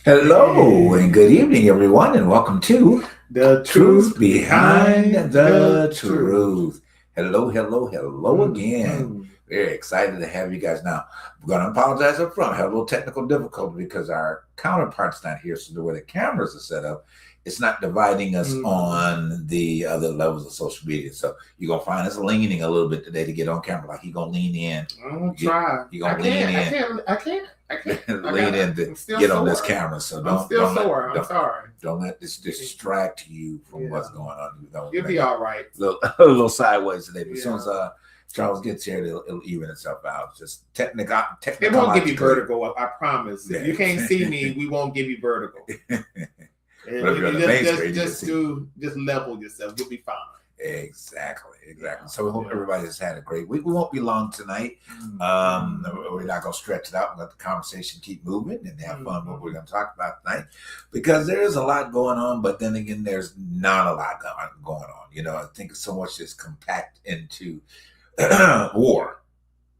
Hello and good evening, everyone, and welcome to The Truth truth Behind behind the the truth. Truth. Hello, hello, hello again. Mhm. Very excited to have you guys now. We're going to apologize up front. Have a little technical difficulty because our counterpart's not here, so the way the cameras are set up, it's not dividing us Mhm. on the other levels of social media. So you're gonna find us leaning a little bit today to get on camera. Like he gonna lean in, I'm gonna get try. he I gonna lean can't. I in, can't. I can't. I can't. I lean got. in to I'm still get on this sore. camera. So I'm don't still don't let sore. I'm don't sorry. don't let this distract you from Yeah. what's going on. You know, You'll be maybe all right. a little sideways today. But as soon as Yeah. Charles gets here, it'll even itself out. Just It won't give you technologically. vertigo. I promise. If Yeah. you can't see me, we won't give you vertigo. But if If you're on you the main screen, you can just see. just level yourself. You'll be fine. Exactly. Yeah. So we hope Yeah. everybody has had a great week. We won't be long tonight. Mhm. We're not going to stretch it out and let the conversation keep moving and have fun what we're Mhm. going to talk about tonight because there is a lot going on, but then again, there's not a lot going on. You know, I think so much is compact into war,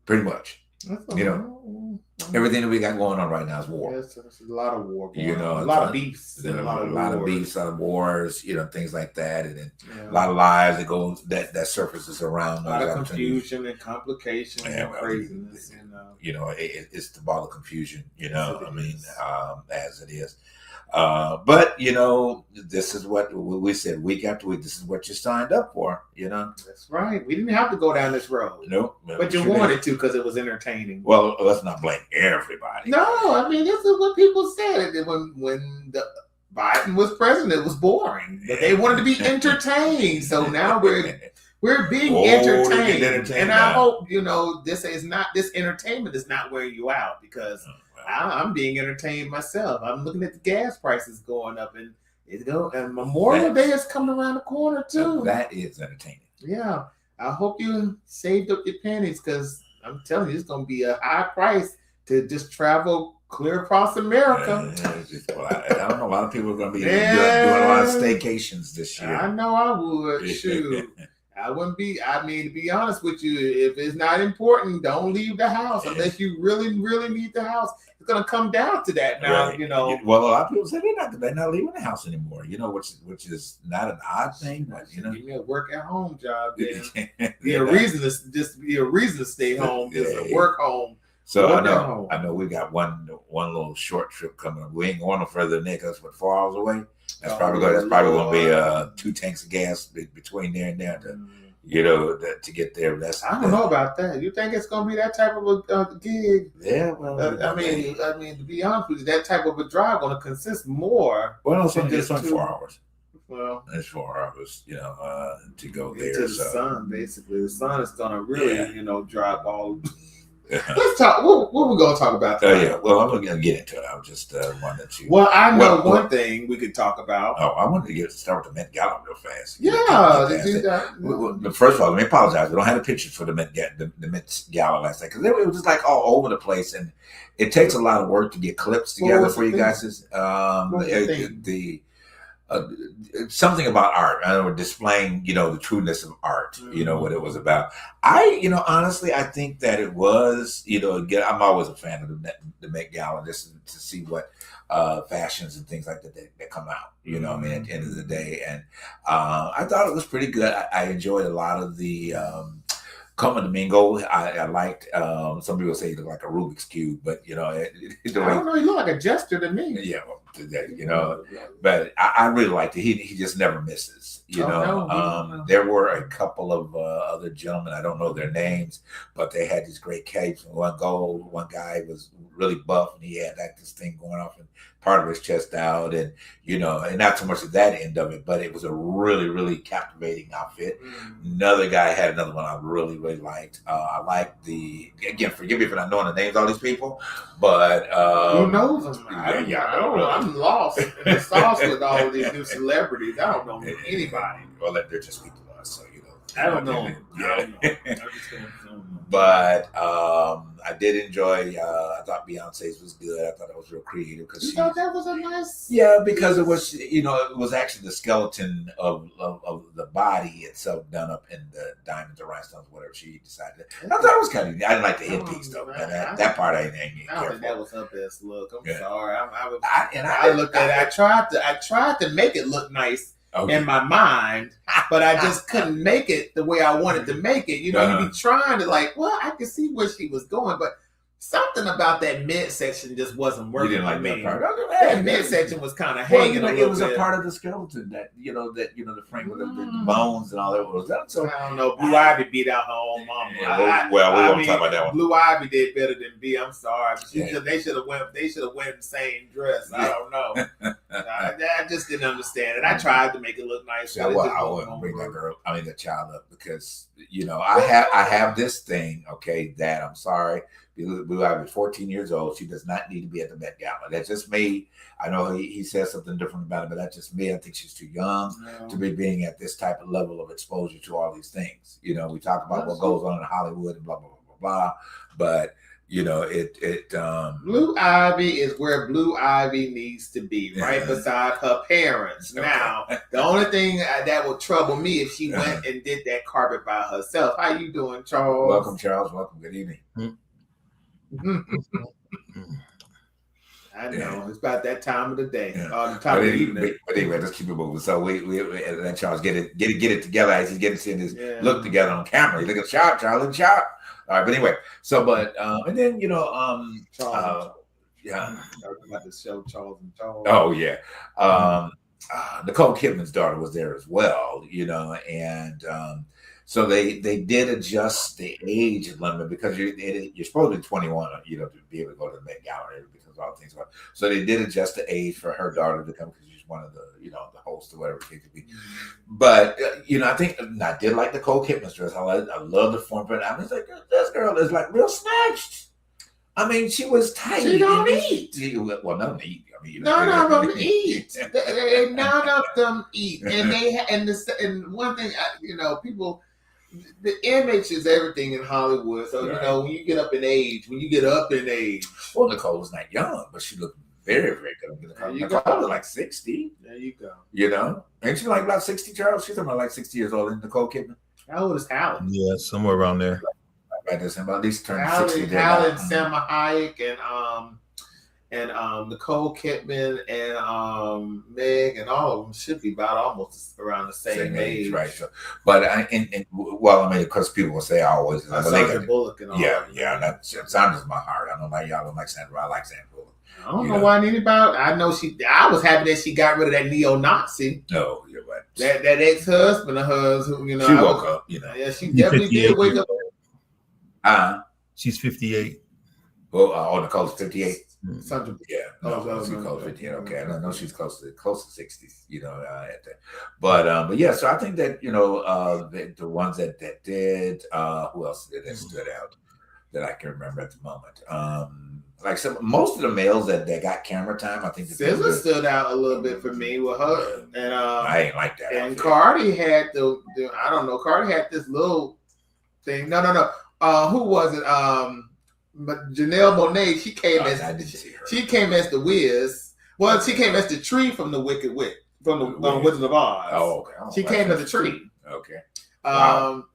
pretty much. That's You know, everything that we got going on right now is war. Yes, there's a lot of war You going on. know, A lot of beefs and a there's lot a of lot of wars. beefs, a lot of wars, you know, things like that, and then a lot Yeah. of lives that goes that surfaces around A lot those of opportunities. confusion and complications Yeah, and well, craziness. it's the ball of confusion. You Yes, know, it I mean, is. as it is. But you know, this is what we said week after week. This is what you signed up for. You know, That's right. We didn't have to go down this road, nope, but you sure did. wanted to because it was entertaining. Well, let's not blame everybody. No, I mean this is what people said when the Biden was president. It was boring, but they wanted to be entertained. So now we're being Oh, they're getting entertained, entertained and I now. hope this entertainment is not wearing you out because I'm being entertained myself. I'm looking at the gas prices going up, and and Memorial Day is coming around the corner too. That is entertaining. Yeah, I hope you saved up your pennies because I'm telling you, it's going to be a high price to just travel clear across America. Well, I don't know. A lot of people are going to be doing a lot of staycations this year. I know I would. Shoot. I wouldn't be. I mean, to be honest with you, if it's not important, don't leave the house unless you really, really need the house. It's gonna come down to that now. Right. You know. Well, a lot of people say they're not leaving the house anymore. You know, which is not an odd thing, but you know, give me a work at home job. Then be yeah, a reason to just be a reason to stay home. Just a work home. So work at home. I know we got one little short trip coming up. We ain't going no further than that because it's 4 hours away. That's probably going to be 2 tanks of gas between there and there to, you know, to get there. I don't know about that. You think it's going to be that type of a gig? Yeah, well, I mean, to be honest with you, that type of a drive going to consist more. Well, it's only 4 hours. Well, it's 4 hours, you know, to go there. To the sun, basically, the sun is going to really, drive all. Yeah. Let's talk. What we're going to talk about tonight? Yeah. Well, I'm going to get into it. I just wanted to. Well, I know one thing we could talk about. Oh, I wanted to start with the Met Gala real fast. Yeah, to do that. Well, first of all, let me apologize. We don't have a picture for the Met Gala last night because it was just like all over the place, and it takes a lot of work to get clips together for you guys. Something about art. I know, displaying, you know, the trueness of art. You know what it was about. Honestly, I think that it was. You know, again, I'm always a fan of the Met Gala, just to see what fashions and things like that come out. You know, I mean, at the end of the day, and I thought it was pretty good. I enjoyed a lot of the. Como Domingo, I liked. Some people say he looked like a Rubik's cube, but you know, I don't know. He looked like a jester to me. Yeah, well, you know, but I really liked it. He just never misses. You know, no. There were a couple of other gentlemen. I don't know their names, but they had these great capes. One gold. One guy was really buff, and he had like this thing going off and part of his chest out, and you know, and not so much at that end of it, but it was a really, really captivating outfit. Another guy had another one I really, really liked. I liked again, forgive me for not knowing the names of all these people, but who knows them? I'm lost in the sauce with all these new celebrities. I don't know anybody. Well, they're just people to us, so you know. I don't know. Yeah. But I did enjoy. I thought Beyonce's was good. I thought it was real creative because you thought that was a nice. Yeah, because it was, it was actually the skeleton of the body itself done up in the diamonds or rhinestones, whatever she decided. I thought it was kind of. I didn't like the headpiece though. That part I didn't. I don't think that was her best look. I'm sorry. I tried to make it look nice. Okay. In my mind, but I just couldn't make it the way I wanted to make it. You be trying to I could see where she was going, but something about that midsection just wasn't working. You didn't like that part. That midsection was kind of hanging. It was a part of the skeleton that the frame with the bones and all that was that. So I don't know. Blue Ivy beat out her own mama. Yeah, we won't talk about that one. Blue Ivy did better than B. I'm sorry. They should have went. They should have went in the same dress. Yeah. I don't know. I just didn't understand it. I tried to make it look nice. Yeah, I wouldn't bring the child up because I have this thing. Okay, that I'm sorry. Blue Ivy is 14 years old. She does not need to be at the Met Gala. That's just me. I know he says something different about it, but that's just me. I think she's too young to be being at this type of level of exposure to all these things. We talk about what goes on in Hollywood and blah, blah, blah, blah, blah. But, Blue Ivy is where Blue Ivy needs to be, right beside her parents. Okay. Now, the only thing that would trouble me if she went and did that carpet by herself. How you doing, Charles? Welcome, Charles. Welcome. Good evening. I know it's about that time of the day. But anyway, let's keep it moving. So we let Charles get it together as he's getting his look together on camera. Look at Charles, look sharp. All right, but anyway, and then Charles. About the show Charles and Charles. Oh yeah, Nicole Kidman's daughter was there as well. And. So they did adjust the age limit because you're supposed to be 21, to be able to go to the Met Gala because of all things. So they did adjust the age for her daughter to come because she's one of the the hosts or whatever it could be. But I think I did like Nicole Kidman's dress. I love the form, but I was like, this girl is like real snatched. I mean, she was tight. She don't eat. Well, none of them eat. None of them eat. None of them eat. And one thing, people. The image is everything in Hollywood. So, when you get up in age, Well, Nicole was not young, but she looked very, very good. Nicole was like 60. There you go. Ain't she like about 60, Charles? She's about like 60 years old, isn't Nicole Kidman? How old is Hallie? Yeah, somewhere around there. Right, at least turned 60. Hallie and Salma Hayek and Nicole Kidman and Meg and all of them should be about almost around the same age. Right? So, but because people will say I always Sandra Bullock and all. Yeah, that Sandra's my heart. I don't like y'all don't like Sandra. I like Sandra Bullock. I don't know why anybody. I know I was happy that she got rid of that neo-Nazi. No, you're right. That ex-husband of hers, who she woke up. Yeah, she definitely did wake up. She's 58. Well, Nicole's 58. Sandra, Nicole's 58. Okay, I know she's close to 60s. At that. But yeah, so I think that the ones that did. Who else did that stood out that I can remember at the moment? Most of the males that got camera time, I think SZA stood out a little bit for me with her, and I ain't like that. And Cardi had I don't know. Cardi had this little thing. No. Who was it? But Janelle Monáe, she came as the Wiz. Well, she came as the tree from the Wicked Witch, from the Wizard of Oz. Oh, okay. She came as a tree. Okay. Well,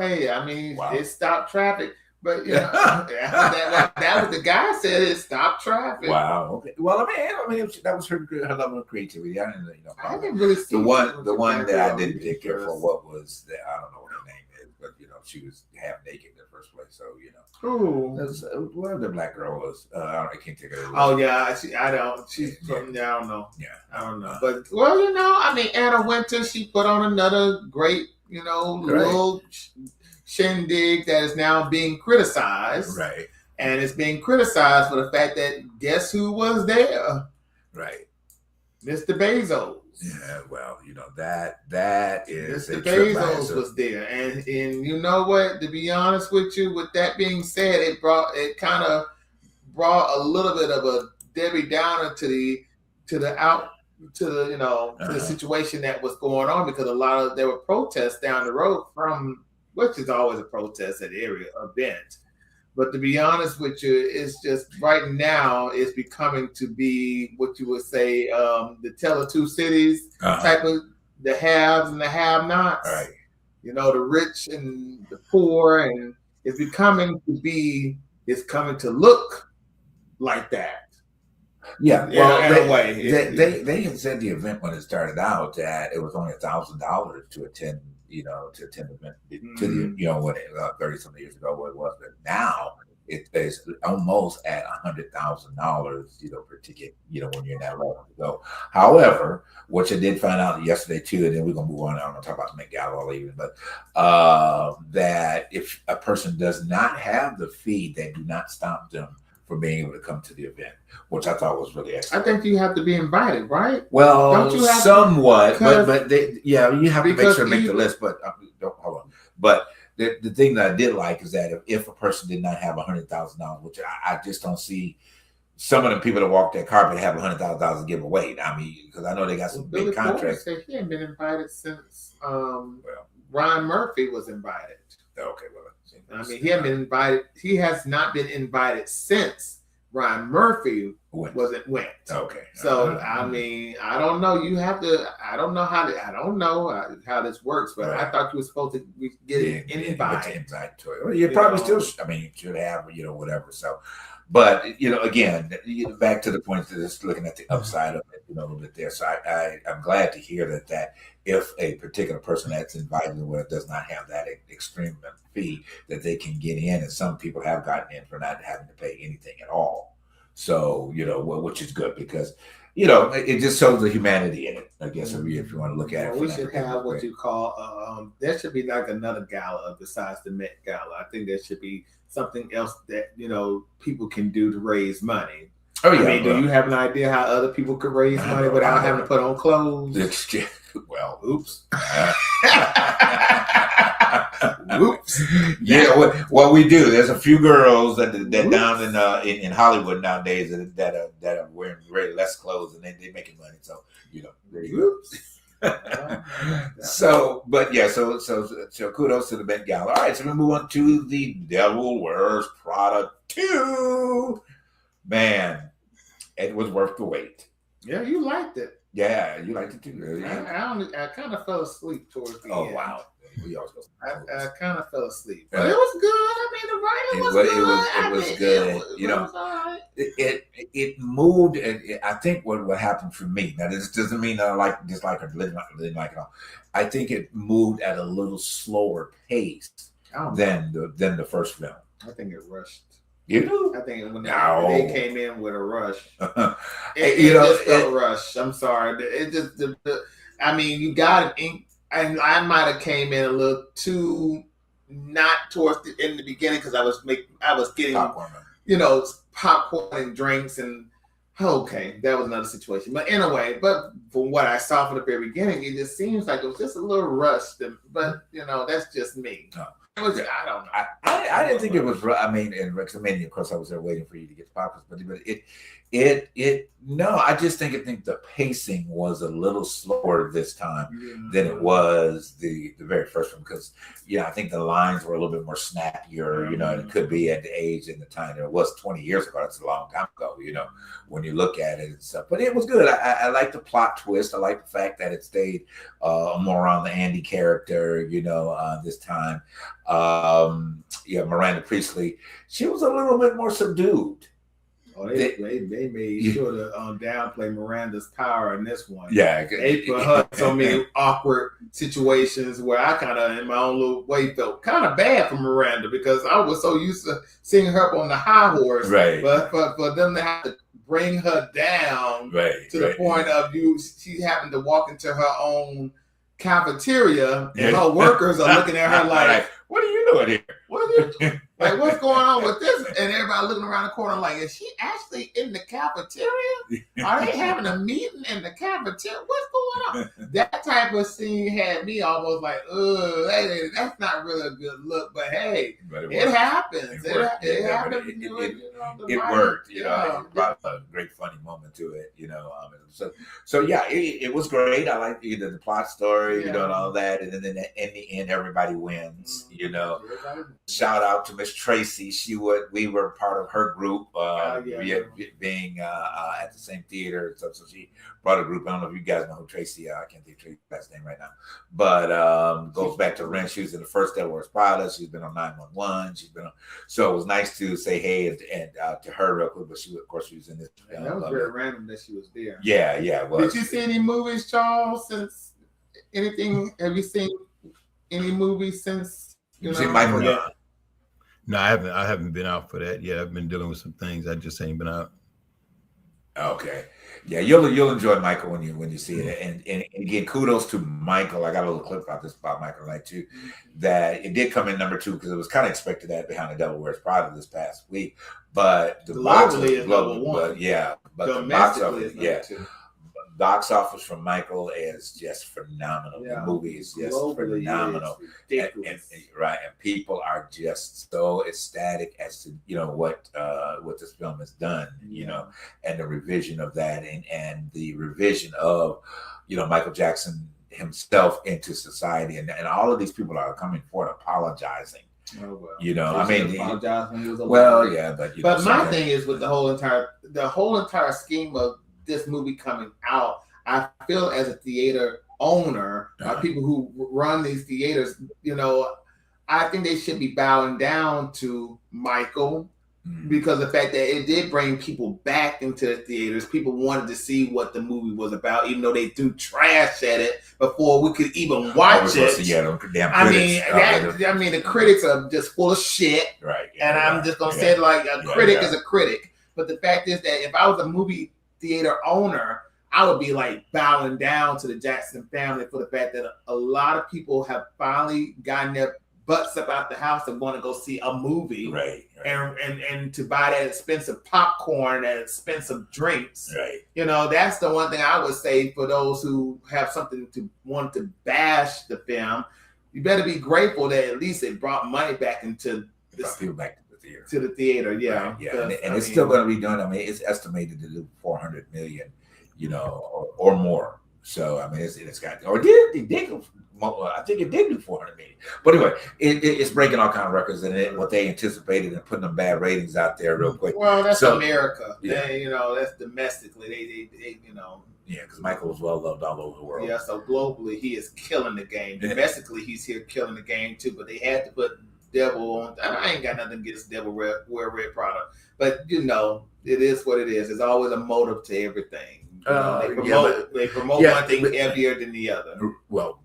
hey, I mean, it stopped traffic. But that was the guy said it stopped traffic. Wow. Okay. Well, I mean, that was her level of creativity. I didn't really see the one that I didn't take care for. What was that? I don't know what her name is, but she was half naked in the first place. So whatever the black girl was. I can't think of it. Oh yeah, I don't. She's from. I don't know. Yeah, I don't know. But I mean, Anna Wintour. She put on another great, little shindig that is now being criticized. Right. And it's being criticized for the fact that guess who was there? Right. Mr. Bezos. Yeah, well, that is Mr. Bezos was there. And you know what? To be honest with you, with that being said, it kind of brought a little bit of a Debbie Downer to the to the situation that was going on, because there were protests down the road from, which is always a protest at every event. But to be honest with you, it's just right now it's becoming to be what you would say the Tale of Two Cities type of, the haves and the have-nots. Right. The rich and the poor, and it's coming to look like that. Yeah, well, in a way, they had said the event when it started out that it was only $1,000 to attend. To attend the event to the what 30-something years ago, what it was, but now it is almost at $100,000, per ticket. When you're in that level. So, however, which I did find out yesterday too, and then we're gonna move on. I'm gonna talk about the Met Gala all evening, but that if a person does not have the fee, they do not stop them from being able to come to the event, which I thought was really excellent. I think you have to be invited, right? Well, don't you have somewhat, but you have to make sure to make the list. But hold on. But the thing that I did like is that if a person did not have $100,000, which I just don't see some of the people that walk that carpet have $100,000 to give away. I mean, because I know they got some big contracts. He hadn't been invited since Ryan Murphy was invited. Okay, well. I mean, he hadn't been invited. He has not been invited since Ryan Murphy went. Okay. So I mean, I don't know. You have to. I don't know how this works, but I thought you were supposed to get invited. Well, you probably still. I mean, you should have. Whatever. So. But again, back to the point that just looking at the upside of it, a little bit there. So I'm glad to hear that if a particular person that's invited where does not have that extreme fee, that they can get in, and some people have gotten in for not having to pay anything at all. So which is good because it just shows the humanity in it. I guess if you want to look at it. We should have what you call there should be like another gala besides the Met Gala. I think there should be something else that people can do to raise money. Oh yeah. I mean, do you have an idea how other people could raise money without having to put on clothes? Well, oops. Oops. Yeah. What we do? There's a few girls that down in Hollywood nowadays that are wearing very less clothes and they're making money. So there you go. So kudos to the Met Gala. All right, so we move on to the Devil Wears Prada 2. Man, it was worth the wait. Yeah, you liked it. Yeah, you liked it too. Really? I kind of fell asleep towards the end. Oh wow. We always I kind of fell asleep, but it was good. I mean, the writing was good. It was good. It moved. I think what happened for me. Now, this doesn't mean that I dislike or didn't like it all. I think it moved at a little slower pace than the first film. I think it rushed. You know? I think when they came in with a rush, it just felt rushed. I'm sorry. It just I mean, you got it. And I might have came in a little too not towards in the beginning because I was getting popcorn and drinks and that was another situation. But anyway, from what I saw from the very beginning, it just seems like it was just a little rushed. But that's just me. No. I don't know. I didn't think it was. I mean, of course, I was there waiting for you to get the popcorn, but I just think the pacing was a little slower this time than it was the very first one because I think the lines were a little bit more snappier. And it could be at the age and the time it was 20 years ago. That's a long time ago. When you look at it and stuff, but it was good. I like the plot twist. I like the fact that it stayed more on the Andy character. This time. Miranda Priestley, she was a little bit more subdued. Oh, they made sure to downplay Miranda's power in this one. Yeah, they put her in so many awkward situations where I kind of, in my own little way, felt kind of bad for Miranda because I was so used to seeing her up on the high horse. Right. But for them to have to bring her down to the point of she having to walk into her own cafeteria and her workers are looking at her like, what are you doing here? Like, what's going on with this? And everybody looking around the corner like, is she actually in the cafeteria? Are they having a meeting in the cafeteria? What's going on? That type of scene had me almost like, that's not really a good look. But hey, it happens. It happens. It worked. You know, it brought a great funny moment to it. You know, so yeah, it was great. I liked the plot story, you know, and all that. And then in the end, everybody wins. You know, shout out to Miss Tracy. We were part of her group, being at the same theater. So she brought a group. I don't know if you guys know who Tracy. I can't think of Tracy's last name right now, but goes back to Ren. She was in the first Devil Wears Prada. She's been on 911. She's been on. So it was nice to say hey and to her real quick. But she was in this. That was very random that she was there. Yeah. It was. Did you see any movies, Charles? Since anything? Have you seen any movies since? You see Michael? Yeah. No, I haven't been out for that yet. I've been dealing with some things. I just ain't been out. Okay. Yeah, you'll enjoy Michael when you see it. And again, kudos to Michael. I got a little clip about Michael Knight too. That it did come in number 2 because it was kind of expected that Behind the Devil Wears Prada this past week. But the box office is number 1. But the box office, box office from Michael is just phenomenal. The movie is just phenomenal. And people are just so ecstatic as to what this film has done, you know, and the revision of that and the revision of Michael Jackson himself into society, and all of these people are coming forward apologizing. Oh, well. You know, I mean, but my thing is with the whole entire scheme of this movie coming out, I feel as a theater owner, people who run these theaters, I think they should be bowing down to Michael because the fact that it did bring people back into the theaters. People wanted to see what the movie was about, even though they threw trash at it before we could even watch it. The critics are just full of shit. Right. And I'm just going to say it like a critic is a critic. But the fact is that if I was a movie theater owner, I would be like bowing down to the Jackson family for the fact that a lot of people have finally gotten their butts up out the house and want to go see a movie, right. And to buy that expensive popcorn, that expensive drinks, right. That's the one thing I would say for those who have something to want to bash the film. You better be grateful that at least it brought money back into people back to the theater. To the theater, yeah, right, yeah, and it's still going to be done. I mean, it's estimated to do 400 million. Or more. So I mean, it's got, or it did. I think it did do 400 million. But anyway, it's breaking all kind of records, and what they anticipated and putting them bad ratings out there real quick. Well, that's America. Yeah. That's domestically. They Yeah, because Michael was well loved all over the world. Yeah, so globally he is killing the game. Domestically, he's here killing the game too. But they had to put Devil on. I ain't got nothing against Devil Wear Red Prada, but it is what it is. There's always a motive to everything. They promote one thing heavier than the other. Well,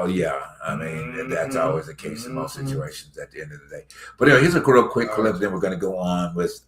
yeah. I mean, that's always the case in most situations at the end of the day. But anyway, here's a real quick clip. Then we're going to go on with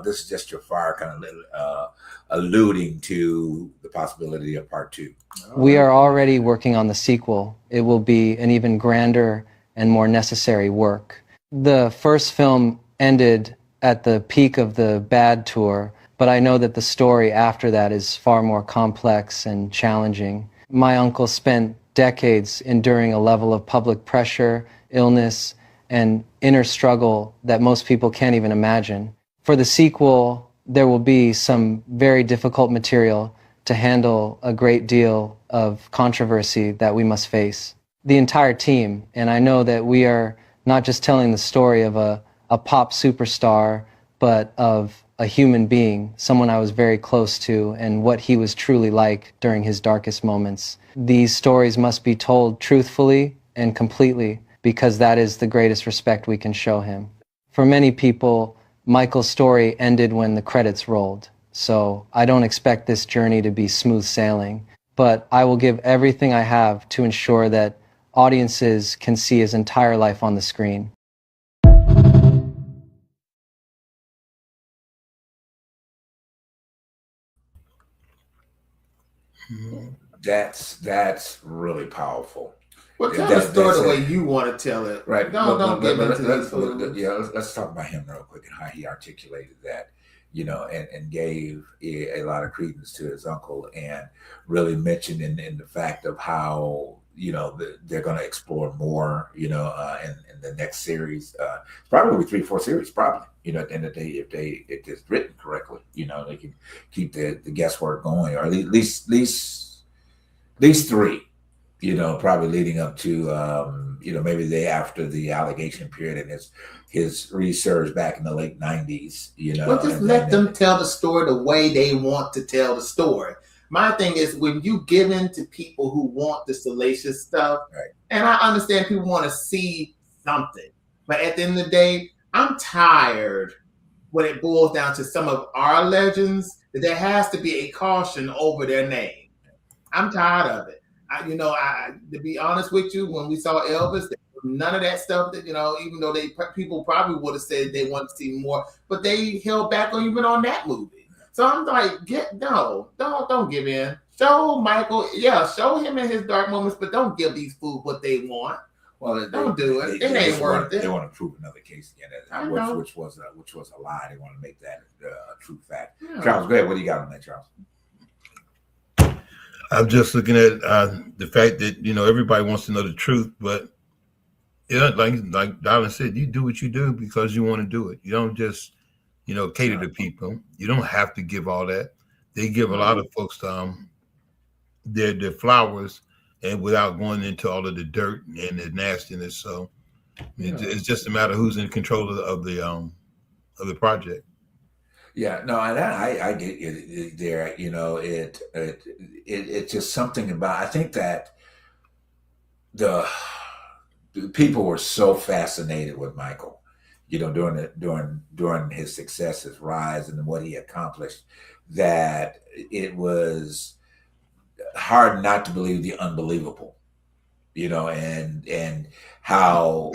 this is just your fire kind of alluding to the possibility of part 2. We are already working on the sequel. It will be an even grander and more necessary work. The first film ended at the peak of the bad tour, but I know that the story after that is far more complex and challenging. My uncle spent decades enduring a level of public pressure, illness, and inner struggle that most people can't even imagine. For the sequel, there will be some very difficult material to handle a great deal of controversy that we must face. The entire team, and I know that we are not just telling the story of a pop superstar, but of a human being, someone I was very close to, and what he was truly like during his darkest moments. These stories must be told truthfully and completely, because that is the greatest respect we can show him. For many people, Michael's story ended when the credits rolled, so I don't expect this journey to be smooth sailing, but I will give everything I have to ensure that audiences can see his entire life on the screen. That's really powerful. Well, tell the story the way you want to tell it. Right. Don't give into these fools. Yeah, let's talk about him real quick and how he articulated that, and gave a lot of credence to his uncle, and really mentioned in the fact of how they're going to explore more, in the next series. Probably will be 3-4 series, probably. At the end of the day, if it's written correctly, they can keep the guesswork going, or at least 3. Probably leading up to maybe after the allegation period and his research back in the late 90s. Well, just let them tell the story the way they want to tell the story. My thing is, when you give in to people who want the salacious stuff, right. And I understand people want to see something, but at the end of the day, I'm tired when it boils down to some of our legends that there has to be a caution over their name. I'm tired of it. To be honest with you, when we saw Elvis, none of that stuff that, even though people probably would have said they want to see more, but they held back on even on that movie. So I'm like, don't give in. Show Michael, show him in his dark moments, but don't give these fools what they want. Well, don't do it. It ain't worth it. They want to prove another case again, which was a lie. They want to make that a true fact. Yeah. Charles, go ahead. What do you got on that, Charles? I'm just looking at the fact that everybody wants to know the truth, but like Darwin said, you do what you do because you want to do it. You don't just cater to people. You don't have to give all that. They give a lot of folks their flowers, and without going into all of the dirt and the nastiness. So it's just a matter of who's in control of the project. Yeah, no, and I get you there. It's just something about. I think that the people were so fascinated with Michael, during his success, his rise, and what he accomplished, that it was hard not to believe the unbelievable. And how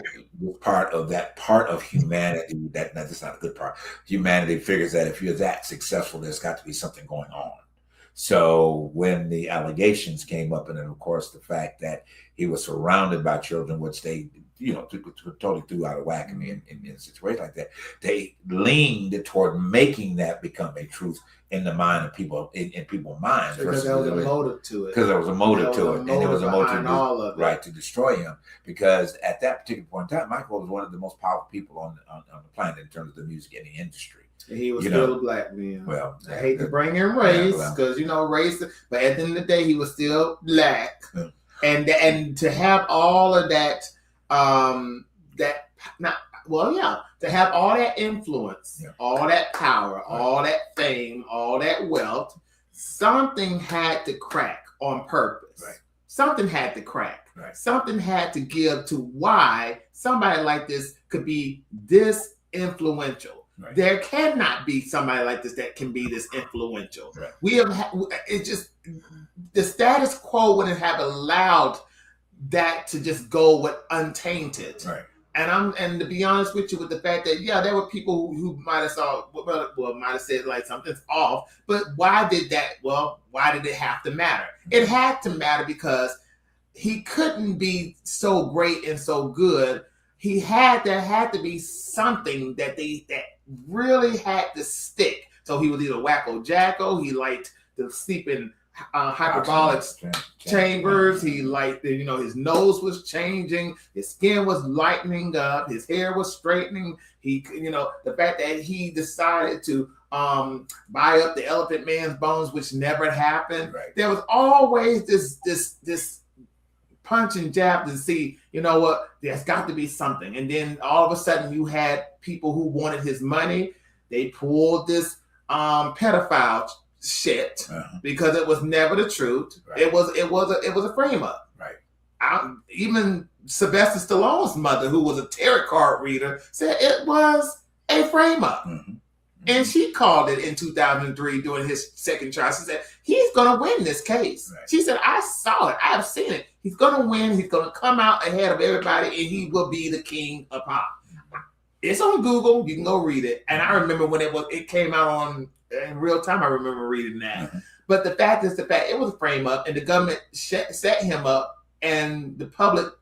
part of humanity, that's not a good part. Humanity figures that if you're that successful, there's got to be something going on. So when the allegations came up, and then of course the fact that he was surrounded by children, which they, totally threw out of whack in a situation like that, they leaned toward making that become a truth in the mind of people, in people's minds. Because there was a motive to it. Because there was a motive to it, and it was a motive right to destroy him. Because at that particular point in time, Michael was one of the most powerful people on the planet in terms of the music and the industry. He was still a black man. Well, I hate to bring in race because race, but at the end of the day, he was still black, and to have all of that, to have all that influence, all that power, all that fame, all that wealth, something had to crack on purpose. Right. Something had to crack. Right. Something had to give to why somebody like this could be this influential. Right. There cannot be somebody like this that can be this influential. Right. We have it's just the status quo wouldn't have allowed that to just go with untainted. Right. And to be honest with you, with the fact that there were people who might have said like something's off, but why did that? Well, why did it have to matter? It had to matter because he couldn't be so great and so good. There had to be something that really had to stick. So he was either wacko jacko. He liked to sleep in hyperbolic chambers. He liked, his nose was changing. His skin was lightening up. His hair was straightening. He, the fact that he decided to buy up the Elephant Man's bones, which never happened. Right. There was always this punch and jab to see, there's got to be something. And then all of a sudden you had people who wanted his money. They pulled this pedophile shit because it was never the truth. Right. It was a frame up. Right. Even Sylvester Stallone's mother, who was a tarot card reader, said it was a frame up. Mm-hmm. And she called it in 2003 during his second trial. She said, he's going to win this case. Right. She said, I saw it. I have seen it. He's going to win. He's going to come out ahead of everybody, and he will be the king of pop. It's on Google. You can go read it. And I remember when it came out in real time, I remember reading that. Mm-hmm. But the fact is it was a frame up, and the government set him up and the public,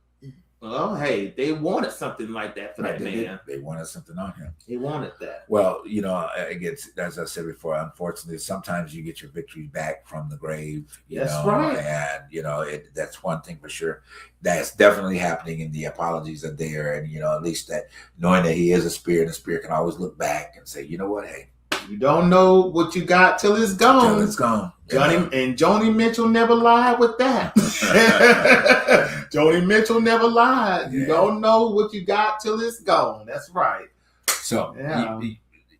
well, hey, they wanted something like that for that man. They wanted something on him. They wanted that. Well, it gets, as I said before, unfortunately, sometimes you get your victories back from the grave. That's right. And, that's one thing for sure. That's definitely happening, and the apologies are there. And, at least that knowing that he is a spirit, and the spirit can always look back and say, you know what, hey. You don't know what you got till it's gone. Till it's gone. Joni Mitchell never lied with that. Joni Mitchell never lied. You don't know what you got till it's gone. That's right. So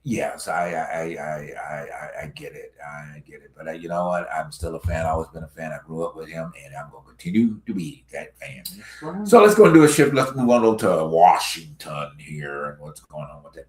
yes, I get it. I get it. But you know what? I'm still a fan. I've always been a fan. I grew up with him, and I'm going to continue to be that fan. Right. So let's go and do a shift. Let's move on over to Washington here and what's going on with that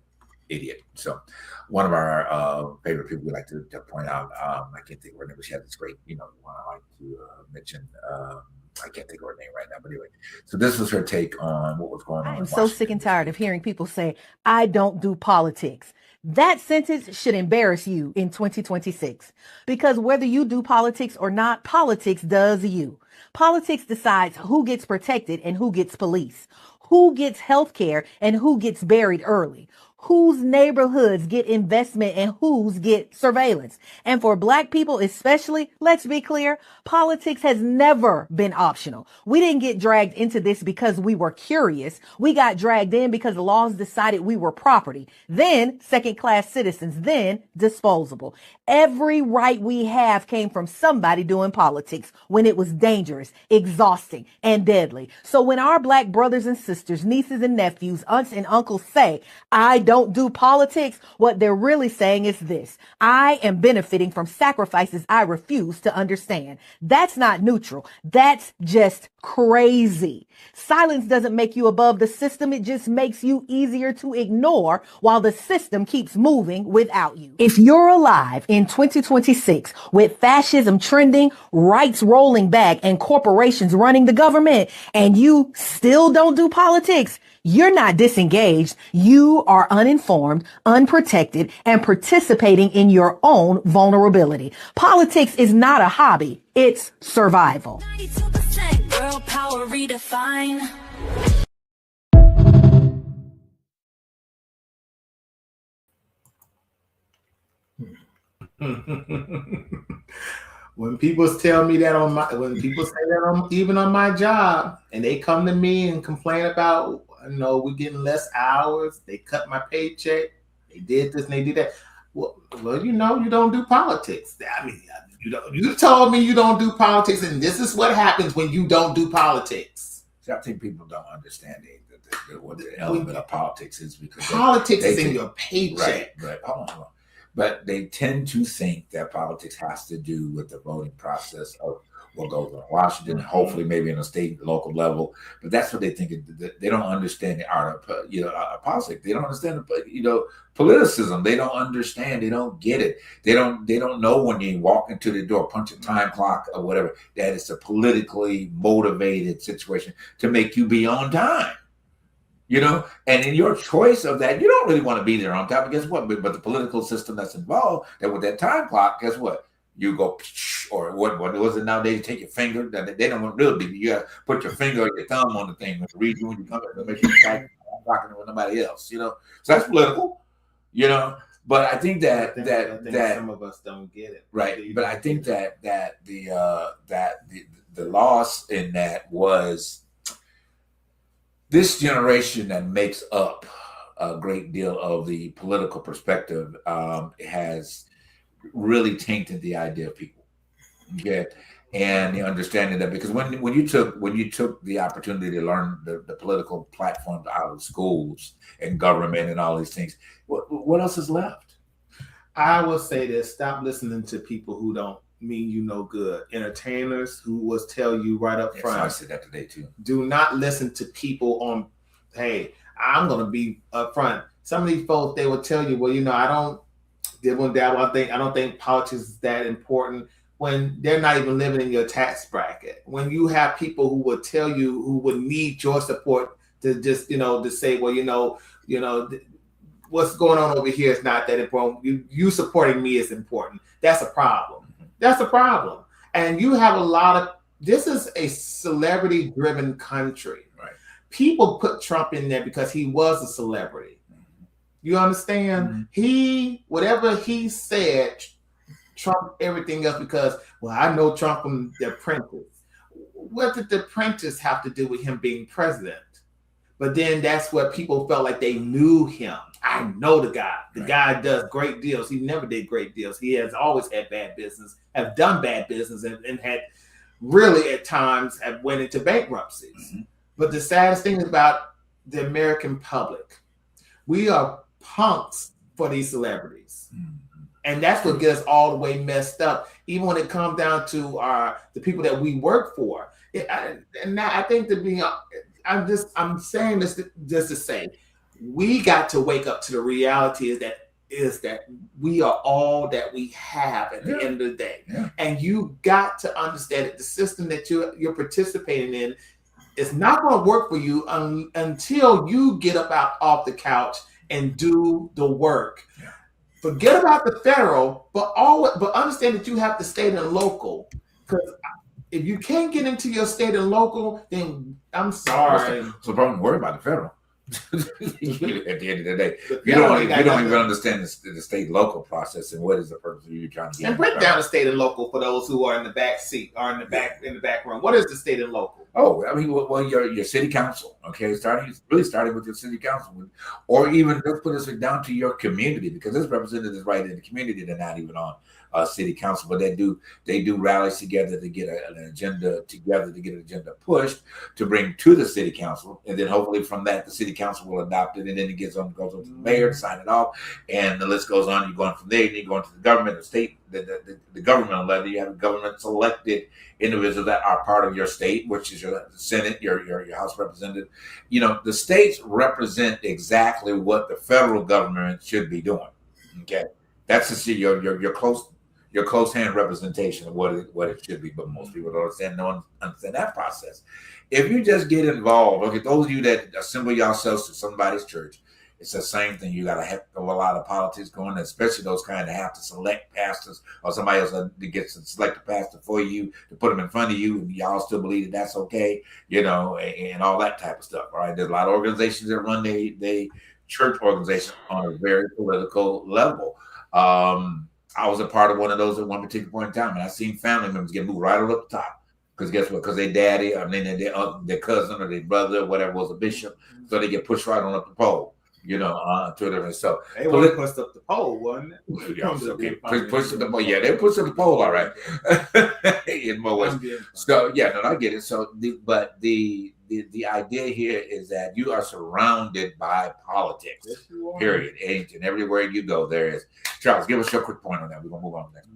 idiot. So one of our favorite people we like to point out, I can't think of her name, but she had this great, one I like to mention. I can't think of her name right now, but anyway. So this was her take on what was going on. I am so sick and tired of hearing people say, I don't do politics. That sentence should embarrass you in 2026, because whether you do politics or not, politics does you. Politics decides who gets protected and who gets policed, who gets health care and who gets buried early, whose neighborhoods get investment and whose get surveillance. And for Black people especially, let's be clear, politics has never been optional. We didn't get dragged into this because we were curious. We got dragged in because the laws decided we were property, then second-class citizens, then disposable. Every right we have came from somebody doing politics when it was dangerous, exhausting, and deadly. So when our Black brothers and sisters, nieces and nephews, aunts and uncles say, I don't do politics, what they're really saying is this: I am benefiting from sacrifices I refuse to understand. That's not neutral. That's just crazy. Silence doesn't make you above the system. It just makes you easier to ignore while the system keeps moving without you. If you're alive in 2026 with fascism trending, rights rolling back, and corporations running the government, and you still don't do politics, you're not disengaged. You are uninformed, unprotected, and participating in your own vulnerability. Politics is not a hobby. It's survival. 92% girl power redefined. When people tell me that when people say that even on my job, and they come to me and complain about, we're getting less hours, they cut my paycheck, they did this and they did that. Well, you don't do politics. I mean, you told me you don't do politics, and this is what happens when you don't do politics. See, I think people don't understand what the element of politics is, because politics is in your paycheck. Right. Hold on. But they tend to think that politics has to do with the voting process of what goes on in Washington, hopefully maybe in a state and local level. But that's what they think. They don't understand the art of politics. They don't understand politicism. They don't understand. They don't get it. They don't know when you walk into the door, punch a time clock or whatever, that it's a politically motivated situation to make you be on time. And in your choice of that, you don't really want to be there on time. But guess what? But the political system that's involved, that with that time clock, guess what? You go, or what was it nowadays? You take your finger. They don't want really be. You got to put your finger or your thumb on the thing to read you when you come in to make sure you're not talking with nobody else. So that's political. But I think that some of us don't get it. Right. But I think that the loss in that was this generation that makes up a great deal of the political perspective has really tainted the idea of people. Okay. And the understanding that, because when you took the opportunity to learn the political platforms out of schools and government and all these things, what else is left? I will say this: stop listening to people who don't mean you no good. Entertainers who will tell you right up front. I said that today too. Do not listen to people on, hey, I'm gonna be up front. Some of these folks, they will tell you, well, I don't I don't think politics is that important, when they're not even living in your tax bracket. When you have people who will tell you, who would need your support to just, to say, well, what's going on over here is not that important. You supporting me is important. That's a problem. That's a problem. And you have a lot of this is a celebrity-driven country. Right. People put Trump in there because he was a celebrity. You understand? Whatever he said, Trump everything else because, well, I know Trump from The Apprentice. What did The Apprentice have to do with him being president? But then that's what people felt like they knew him. I know the guy. The guy does great deals. He never did great deals. He has always had bad business, have done bad business, and had really at times have went into bankruptcies. But the saddest thing about the American public, we are punks for these celebrities. And that's what gets us all the way messed up. Even when it comes down to the people that we work for. And now I think that I'm saying this just to say, we got to wake up to the reality is that we are all that we have at the end of the day. And you got to understand that the system that you're participating in is not going to work for you until you get up off the couch and do the work. Forget about the federal, but understand that you have to state and local. Because if you can't get into your state and local, then I'm sorry. So don't worry about the federal. At the end of the day, you don't even understand the state local process and what is the purpose of you trying to get. And break down the state and local for those who are in the back seat or in the back room. What is the state and local? Oh, I mean, well, your city council, okay, starting with your city council, or even let's put this down to your community, because this representative is right in the community. They're not even on city council, but they do rallies together to get an agenda together, to get an agenda pushed to bring to the city council, and then hopefully from that the city council will adopt it, and then it goes on to the mayor to sign it off, and the list goes on. You're going from there, and you're going to the government, the state, the governmental level. You have government selected individuals that are part of your state, which is your Senate, your House representative. You know, the states represent exactly what the federal government should be doing. Okay, that's your close hand representation of what it should be. But most people don't understand that process. If you just get involved, okay, those of you that assemble yourselves to somebody's church, it's the same thing. You got a heck of a lot of politics going, especially those kind that have to select pastors or somebody else that gets to select a pastor for you to put them in front of you, and y'all still believe that that's okay, you know, and all that type of stuff. All right, there's a lot of organizations that run they church organizations on a very political level. I was a part of one of those at one particular point in time, and I seen family members get moved right up the top. Because guess what? Because their daddy, I mean, their cousin or their brother or whatever was a bishop, so they get pushed right on up the pole. You know, to a different. So they were pushed up the pole, wasn't it? Yeah, okay. Push up the pole. Yeah, they pushed up the pole, all right. In more ways. So yeah, no, I get it. So the idea here is that you are surrounded by politics. Yes, you are. Period. And everywhere you go, there is. Charles, give us your quick point on that. We're gonna move on next.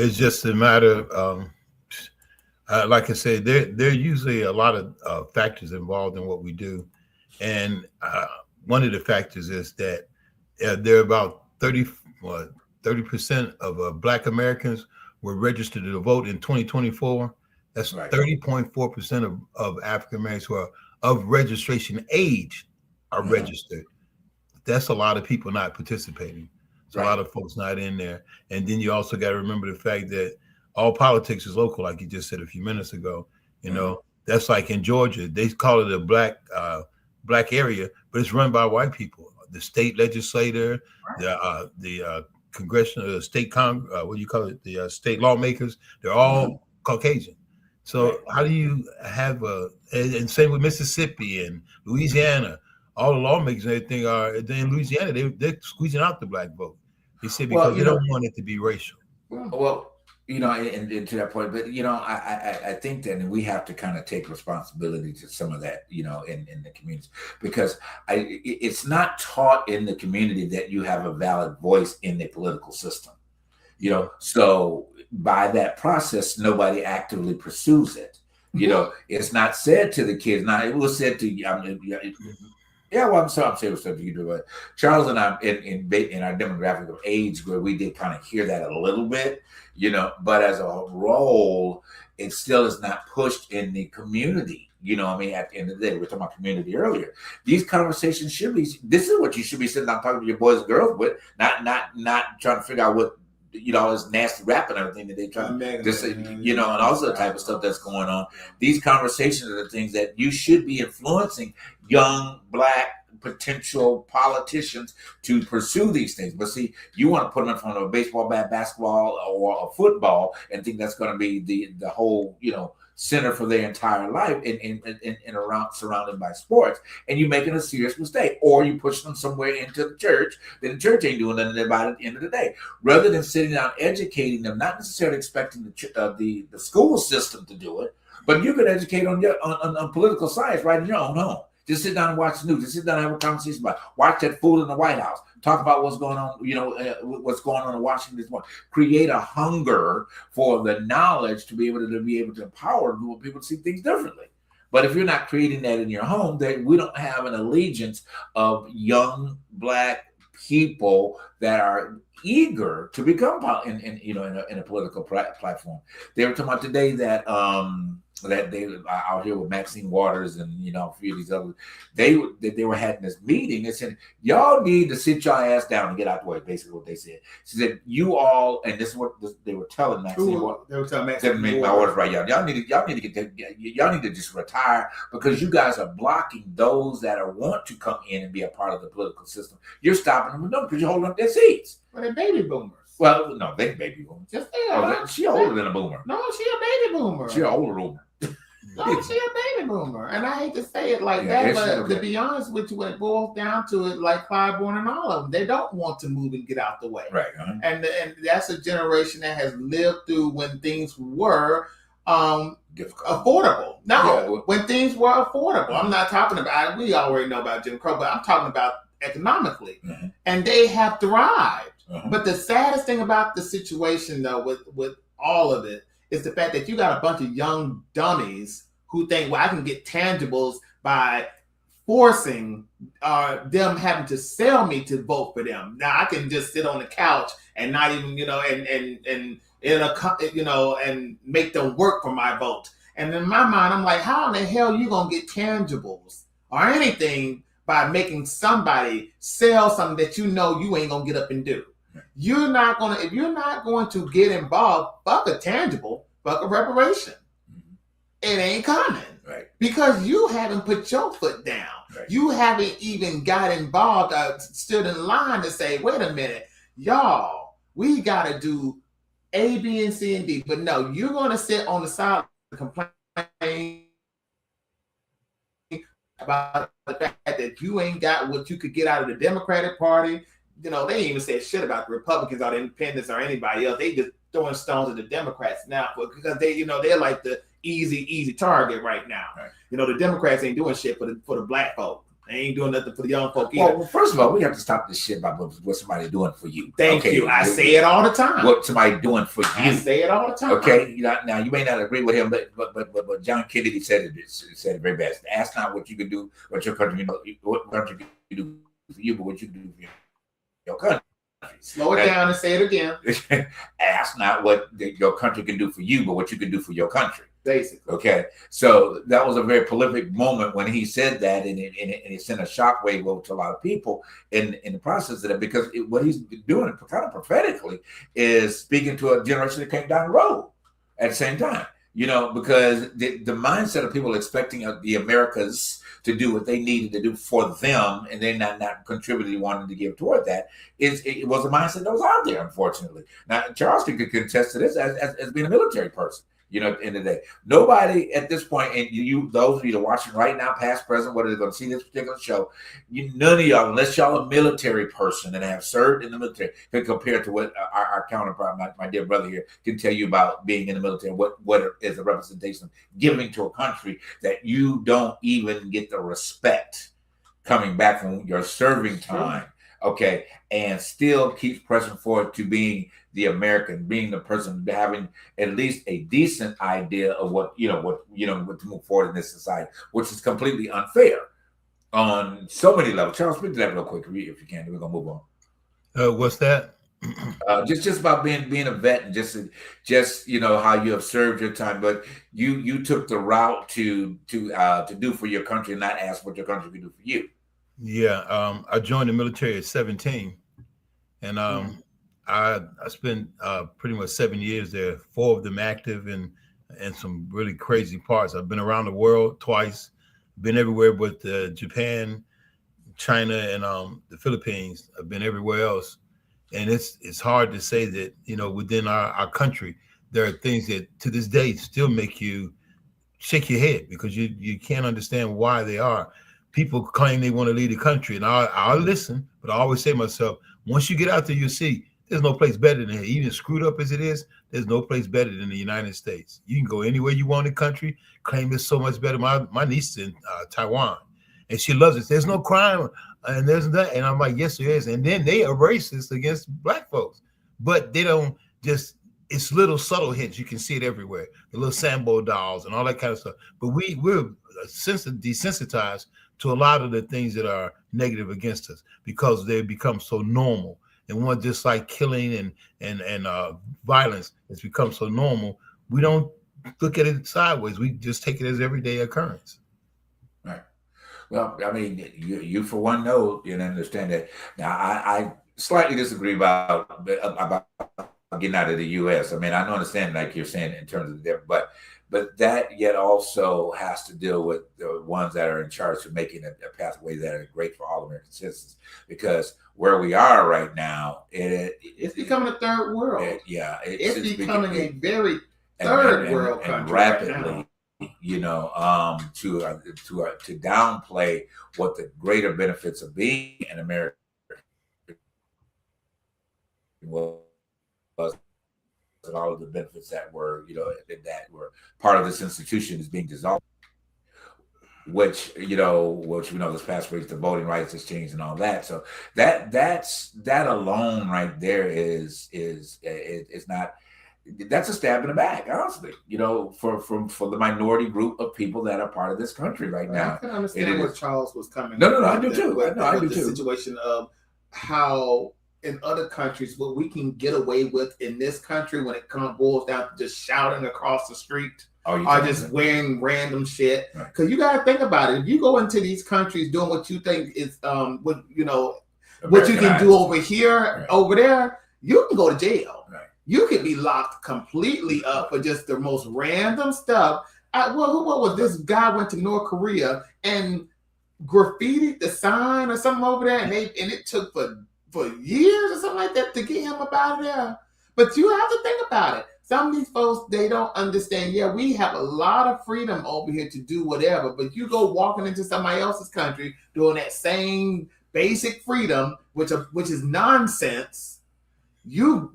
It's just a matter of, like I said, there are usually a lot of factors involved in what we do, and one of the factors is that there are about 30% of Black Americans were registered to vote in 2024. That's right. 30.4% of African Americans who are of registration age are registered. That's a lot of people not participating. So a lot of folks not in there. And then you also got to remember the fact that all politics is local, like you just said a few minutes ago. You know, that's like in Georgia, they call it a black area, but it's run by white people. The state legislator, the congressional, state the state lawmakers, they're all Caucasian. So how do you have and same with Mississippi and Louisiana, all the lawmakers and everything are in Louisiana, they're squeezing out the Black vote. They say because they don't want it to be racial. Well, you know, and to that point, but you know, I think that we have to kind of take responsibility to some of that, you know, in the communities, because it's not taught in the community that you have a valid voice in the political system, you know. So by that process, nobody actively pursues it. You know, it's not said to the kids. Now it was said to you. Yeah, well, I'm saying stuff you do, but Charles and I, in our demographic of age where we did kind of hear that a little bit, you know, but as a role, it still is not pushed in the community. You know what I mean? At the end of the day, we were talking about community earlier. These conversations this is what you should be sitting down talking to your boys and girls with, not trying to figure out what all this nasty rap and everything that they try and all the type of stuff that's going on. These conversations are the things that you should be influencing young Black potential politicians to pursue these things. But see, you want to put them in front of a baseball bat, basketball, or a football and think that's going to be the whole, center for their entire life and around surrounded by sports, and you're making a serious mistake. Or you push them somewhere into the church, then the church ain't doing nothing about it at the end of the day. Rather than sitting down educating them, not necessarily expecting the school system to do it, but you can educate on political science right in your own home. Just sit down and watch the news. Just sit down and have a conversation about it. Watch that fool in the White House. Talk about what's going on, what's going on in Washington this morning. Create a hunger for the knowledge to be able to empower people to see things differently. But if you're not creating that in your home, then we don't have an allegiance of young Black people that are eager to become in a political platform. They were talking about today that that they out here with Maxine Waters and a few of these others, they were having this meeting and said, y'all need to sit your ass down and get out the way. Basically, what they said. She said, you all, and this is what they were telling Maxine. They were telling Maxine. Make my orders right, y'all need to just retire, because you guys are blocking those that want to come in and be a part of the political system. You're stopping them because you're holding up their seats. Well, they're baby boomers. Well, no, they baby boomers. Yes, they are. She older than a boomer. No, she a baby boomer. She an older boomer. No, she a baby boomer. And I hate to say it like that, but to be honest with you, when it boils down to it, like Clyburn and all of them, they don't want to move and get out the way. Right. And that's a generation that has lived through when things were affordable. No, when things were affordable. I'm not talking about, we already know about Jim Crow, but I'm talking about economically. Mm-hmm. And they have thrived. Mm-hmm. But the saddest thing about the situation, though, with all of it, is the fact that you got a bunch of young dummies who think, well, I can get tangibles by forcing them having to sell me to vote for them. Now I can just sit on the couch and not even, and make them work for my vote. And in my mind, I'm like, how in the hell are you gonna get tangibles or anything by making somebody sell something that you ain't gonna get up and do? If you're not going to get involved, fuck a tangible, fuck a reparation. Mm-hmm. It ain't coming. Right. Because you haven't put your foot down. Right. You haven't even got involved, stood in line to say, wait a minute, y'all, we got to do A, B, and C, and D. But no, you're going to sit on the side and complain about the fact that you ain't got what you could get out of the Democratic Party. They ain't even say shit about the Republicans or the Independents or anybody else. They just throwing stones at the Democrats now because they're like the easy target right now. Right. The Democrats ain't doing shit for the Black folk. They ain't doing nothing for the young folk either. Well, first of all, we have to stop this shit about what somebody's doing for you. Thank you. I say it all the time. What somebody doing for you. I say it all the time. Okay. Now you may not agree with him, but John Kennedy said it very best. Ask not what you can do, what your country what country can do for you, but what you can do for your country. Slow it down and say it again. Ask not what your country can do for you, but what you can do for your country. Basically. Okay. So that was a very prolific moment when he said that, and it sent a shockwave over to a lot of people in the process of that, because what he's doing kind of prophetically is speaking to a generation that came down the road at the same time. Because the mindset of people expecting the Americas to do what they needed to do for them, and they're not contributing, wanting to give toward that, it was a mindset that was out there, unfortunately. Now, Charleston could contest to this as being a military person. At the end of the day, nobody at this point, and those of you that are watching right now, past, present, whether they're going to see this particular show, none of y'all, unless y'all a military person and have served in the military, can compare to what our counterpart, my dear brother here, can tell you about being in the military. What is a representation of giving to a country that you don't even get the respect coming back from your serving time. Okay, and still keeps pressing forward to being the American, being the person having at least a decent idea of what to move forward in this society, which is completely unfair on so many levels. Charles, speak to that real quick, if you can. We're gonna move on. What's that? Just about being a vet, and just how you have served your time, but you took the route to do for your country and not ask what your country could do for you. Yeah, I joined the military at 17, and I spent pretty much 7 years there, 4 of them active and some really crazy parts. I've been around the world twice, been everywhere but Japan, China, and the Philippines. I've been everywhere else. And it's hard to say that, within our country, there are things that to this day still make you shake your head because you can't understand why they are. People claim they want to leave the country, and I'll listen, but I always say to myself, once you get out there, you'll see there's no place better than here. Even screwed up as it is, there's no place better than the United States. You can go anywhere you want in the country, claim it's so much better. My niece is in Taiwan, and she loves it. There's no crime, and there's that. And I'm like, yes, there is. And then they are racist against black folks, but they don't just. It's little subtle hints. You can see it everywhere. The little Sambo dolls and all that kind of stuff. But we're desensitized to a lot of the things that are negative against us because they become so normal. And one just like killing and violence has become so normal, we don't look at it sideways. We just take it as everyday occurrence. Right. Well, I mean, you for one know and understand that. Now, I slightly disagree about getting out of the U.S. I mean, I don't understand, like you're saying, in terms of there, but that yet also has to deal with the ones that are in charge of making a pathway that are great for all American citizens. Because where we are right now, it's becoming a third world. It's becoming a very third world country and rapidly. Right, to downplay what the greater benefits of being an American was, and all of the benefits that were part of this institution is being dissolved, which we know this past week, the voting rights has changed and all that. So that alone right there is not. That's a stab in the back, honestly. For the minority group of people that are part of this country right now. I can understand where Charles was coming. No, I do too. I do the too. Situation of how in other countries what we can get away with in this country when it boils down to just shouting across the street or just wearing random shit. Because you got to think about it. If you go into these countries doing what you think is what you can do over here, over there, you can go to jail. Right. You could be locked completely up for just the most random stuff. What was this guy went to North Korea and graffitied the sign or something over there, and it took for years or something like that to get him up out of there. But you have to think about it. Some of these folks, they don't understand. Yeah, we have a lot of freedom over here to do whatever, but you go walking into somebody else's country doing that same basic freedom, which is nonsense. You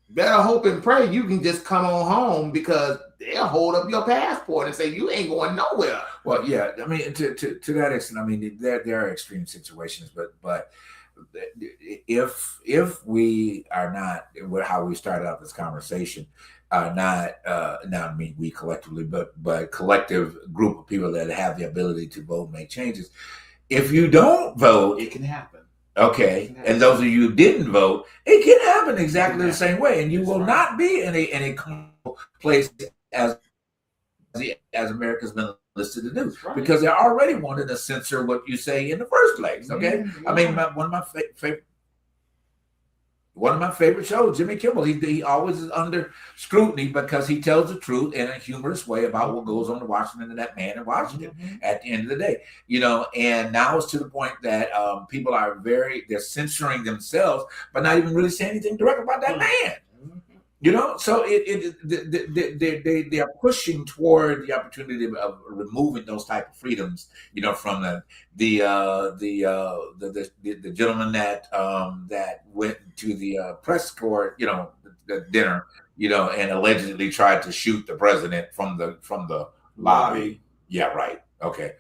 better hope and pray you can just come on home, because they'll hold up your passport and say you ain't going nowhere. Well, yeah, I mean, to that extent, I mean, there are extreme situations, but if we are not, how we started out this conversation, not we collectively, but collective group of people that have the ability to vote, make changes. If you don't vote, it can happen. Okay, and those of you who didn't vote, it can happen exactly the same way, and you will not be in a place as America's been listed to do, because they already wanted to censor what you say in the first place. Okay, I mean, one of my favorite shows, Jimmy Kimmel, he always is under scrutiny because he tells the truth in a humorous way about what goes on in Washington and that man in Washington at the end of the day, and now it's to the point that people are they're censoring themselves, but not even really saying anything direct about that man. So they are pushing toward the opportunity of removing those type of freedoms, from the gentleman that went to the press corps, the dinner, and allegedly tried to shoot the president from the lobby. Yeah, right. Okay.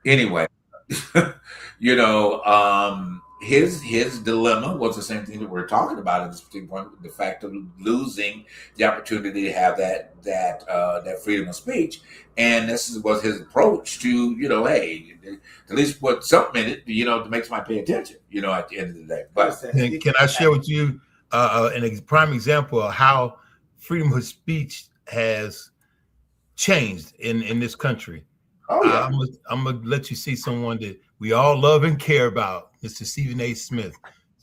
Anyway, his dilemma was the same thing that we're talking about at this particular point, the fact of losing the opportunity to have that freedom of speech. And this was his approach to, hey, at least put something in it, that makes my pay attention, at the end of the day. But can I share with you a prime example of how freedom of speech has changed in this country? Oh, yeah. I'm gonna let you see someone that we all love and care about, Mr. Stephen A. Smith.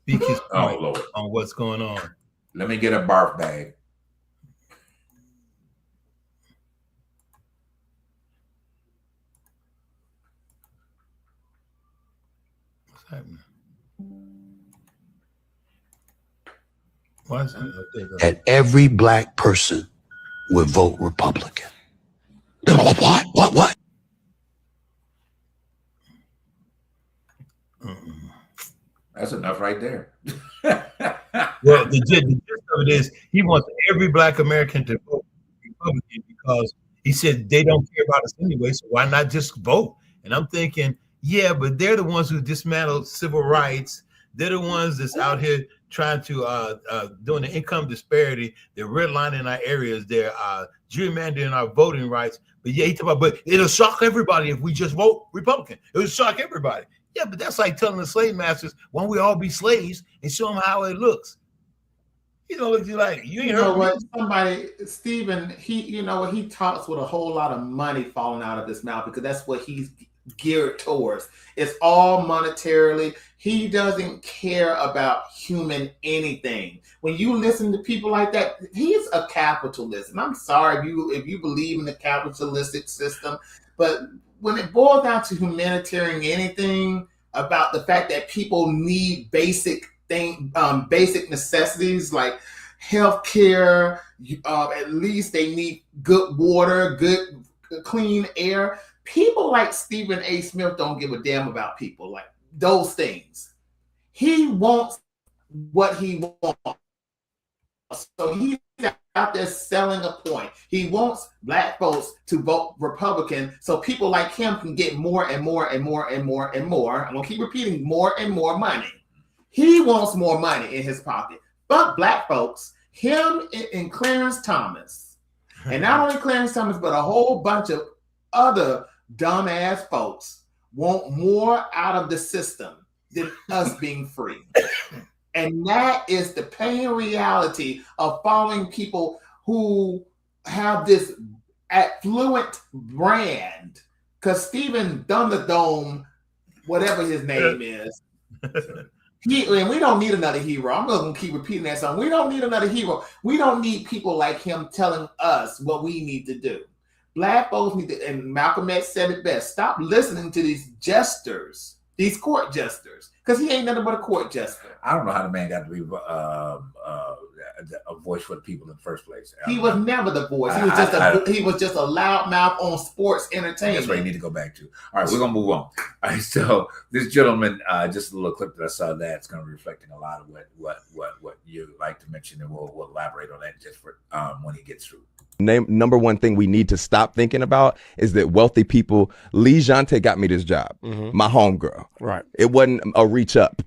speak his Oh point Lord. on what's going on. Let me get a barf bag. What's happening? Why is it? That every black person would vote Republican. What? That's enough right there. Well, the gist of it is he wants every black American to vote Republican because he said they don't care about us anyway, so why not just vote? And I'm thinking, yeah, but they're the ones who dismantled civil rights. They're the ones that's out here trying to doing the income disparity. They're redlining our areas. They're gerrymandering our voting rights. But yeah, he talk about, but it'll shock everybody if we just vote Republican. It will shock everybody. Yeah, but that's like telling the slave masters, why don't we all be slaves and show them how it looks? You know, you're like, you ain't heard what? Somebody, Stephen, he talks with a whole lot of money falling out of his mouth because that's what he's geared towards. It's all monetarily. He doesn't care about human anything. When you listen to people like that, he's a capitalist. And I'm sorry if you believe in the capitalistic system, but when it boils down to humanitarian anything about the fact that people need basic necessities like health care, at least they need good water, good clean air. People like Stephen A. Smith don't give a damn about people like those things. He wants what he wants. So he's out there selling a point. He wants black folks to vote Republican so people like him can get more and more and more and more and more. I'm going to keep repeating more and more money. He wants more money in his pocket. Fuck black folks, him and Clarence Thomas. And not only Clarence Thomas, but a whole bunch of other dumbass folks want more out of the system than us being free. And that is the pain reality of following people who have this affluent brand. Because Stephen Thunderdome, whatever his name is, and we don't need another hero. I'm going to keep repeating that song. We don't need another hero. We don't need people like him telling us what we need to do. Black folks need to, and Malcolm X said it best, stop listening to these jesters, these court jesters, because he ain't nothing but a court jester. I don't know how the man got to be a voice for the people in the first place. He was never the voice. He was just a loudmouth on sports entertainment. That's where you need to go back to. All right, we're gonna move on. All right, so this gentleman, just a little clip that I saw that's going to be reflecting a lot of what you like to mention, and we'll elaborate on that just for when he gets through. Number one thing we need to stop thinking about is that wealthy people. Lee Jante got me this job, my homegirl. Right. It wasn't a reach up.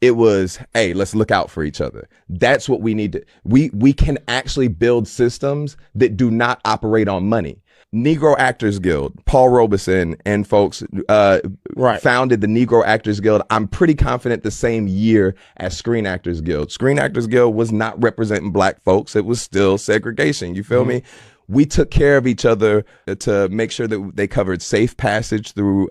It was, hey, let's look out for each other. That's what we need to. We can actually build systems that do not operate on money. Negro Actors Guild, Paul Robeson and folks founded the Negro Actors Guild. I'm pretty confident the same year as Screen Actors Guild. Screen Actors Guild was not representing black folks. It was still segregation. You feel me? We took care of each other to make sure that they covered safe passage through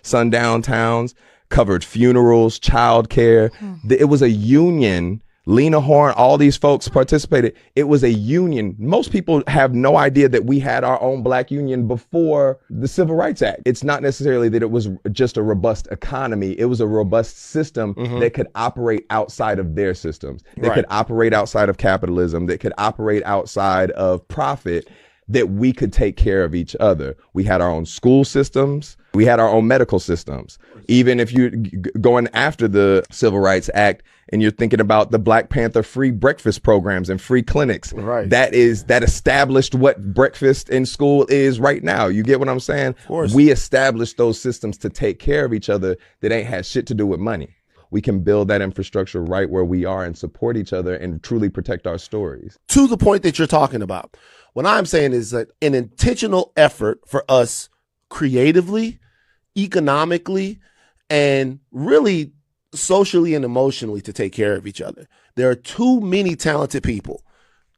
sundown towns, covered funerals, childcare. It was a union. Lena Horne, all these folks participated. It was a union. Most people have no idea that we had our own black union before the Civil Rights Act. It's not necessarily that it was just a robust economy. It was a robust system that could operate outside of their systems, that could operate outside of capitalism, that could operate outside of profit, that we could take care of each other. We had our own school systems. We had our own medical systems. Even if you're going after the Civil Rights Act and you're thinking about the Black Panther free breakfast programs and free clinics, that established what breakfast in school is right now. You get what I'm saying? Of course. We established those systems to take care of each other that ain't had shit to do with money. We can build that infrastructure right where we are and support each other and truly protect our stories. To the point that you're talking about, what I'm saying is that an intentional effort for us creatively, economically, and really socially and emotionally to take care of each other. There are too many talented people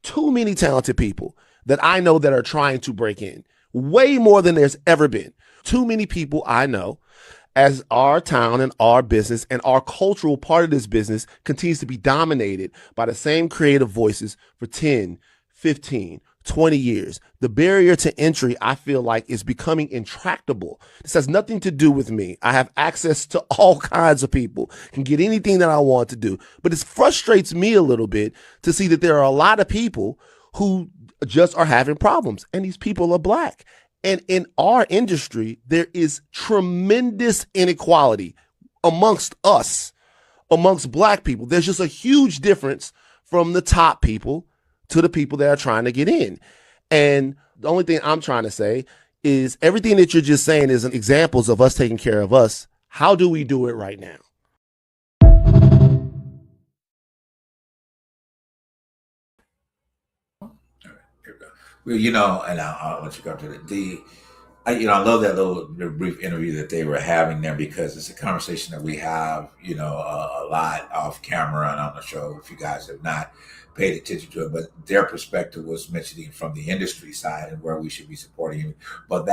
that I know that are trying to break in, way more than there's ever been. Too many people I know. as our town and our business and our cultural part of this business continues to be dominated by the same creative voices for 10, 15, 20 years. The barrier to entry, I feel like, is becoming intractable. This has nothing to do with me. I have access to all kinds of people, can get anything that I want to do. But it frustrates me a little bit to see that there are a lot of people who just are having problems, and these people are Black. And in our industry, there is tremendous inequality amongst us, amongst Black people. There's just a huge difference from the top people to the people that are trying to get in. And the only thing I'm trying to say is everything that you're just saying is examples of us taking care of us. How do we do it right now? Well, and I'll let you go to I love that little brief interview that they were having there, because it's a conversation that we have, a lot off camera and on the show. If you guys have not paid attention to it, but their perspective was mentioning from the industry side and where we should be supporting. But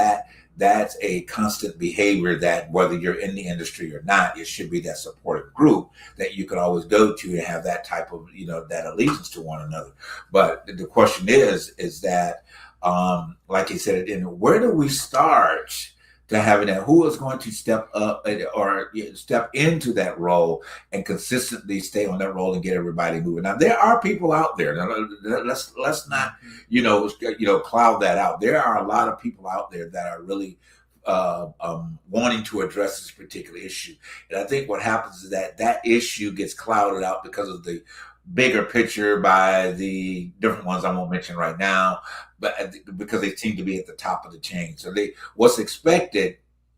that's a constant behavior that whether you're in the industry or not, it should be that supportive group that you can always go to and have that type of, that allegiance to one another. But the question is that, like you said, where do we start to having that? Who is going to step up or step into that role and consistently stay on that role and get everybody moving? Now, there are people out there. Now, let's not, cloud that out. There are a lot of people out there that are really wanting to address this particular issue. And I think what happens is that issue gets clouded out because of the bigger picture by the different ones I won't mention right now, but because they seem to be at the top of the chain. So what's expected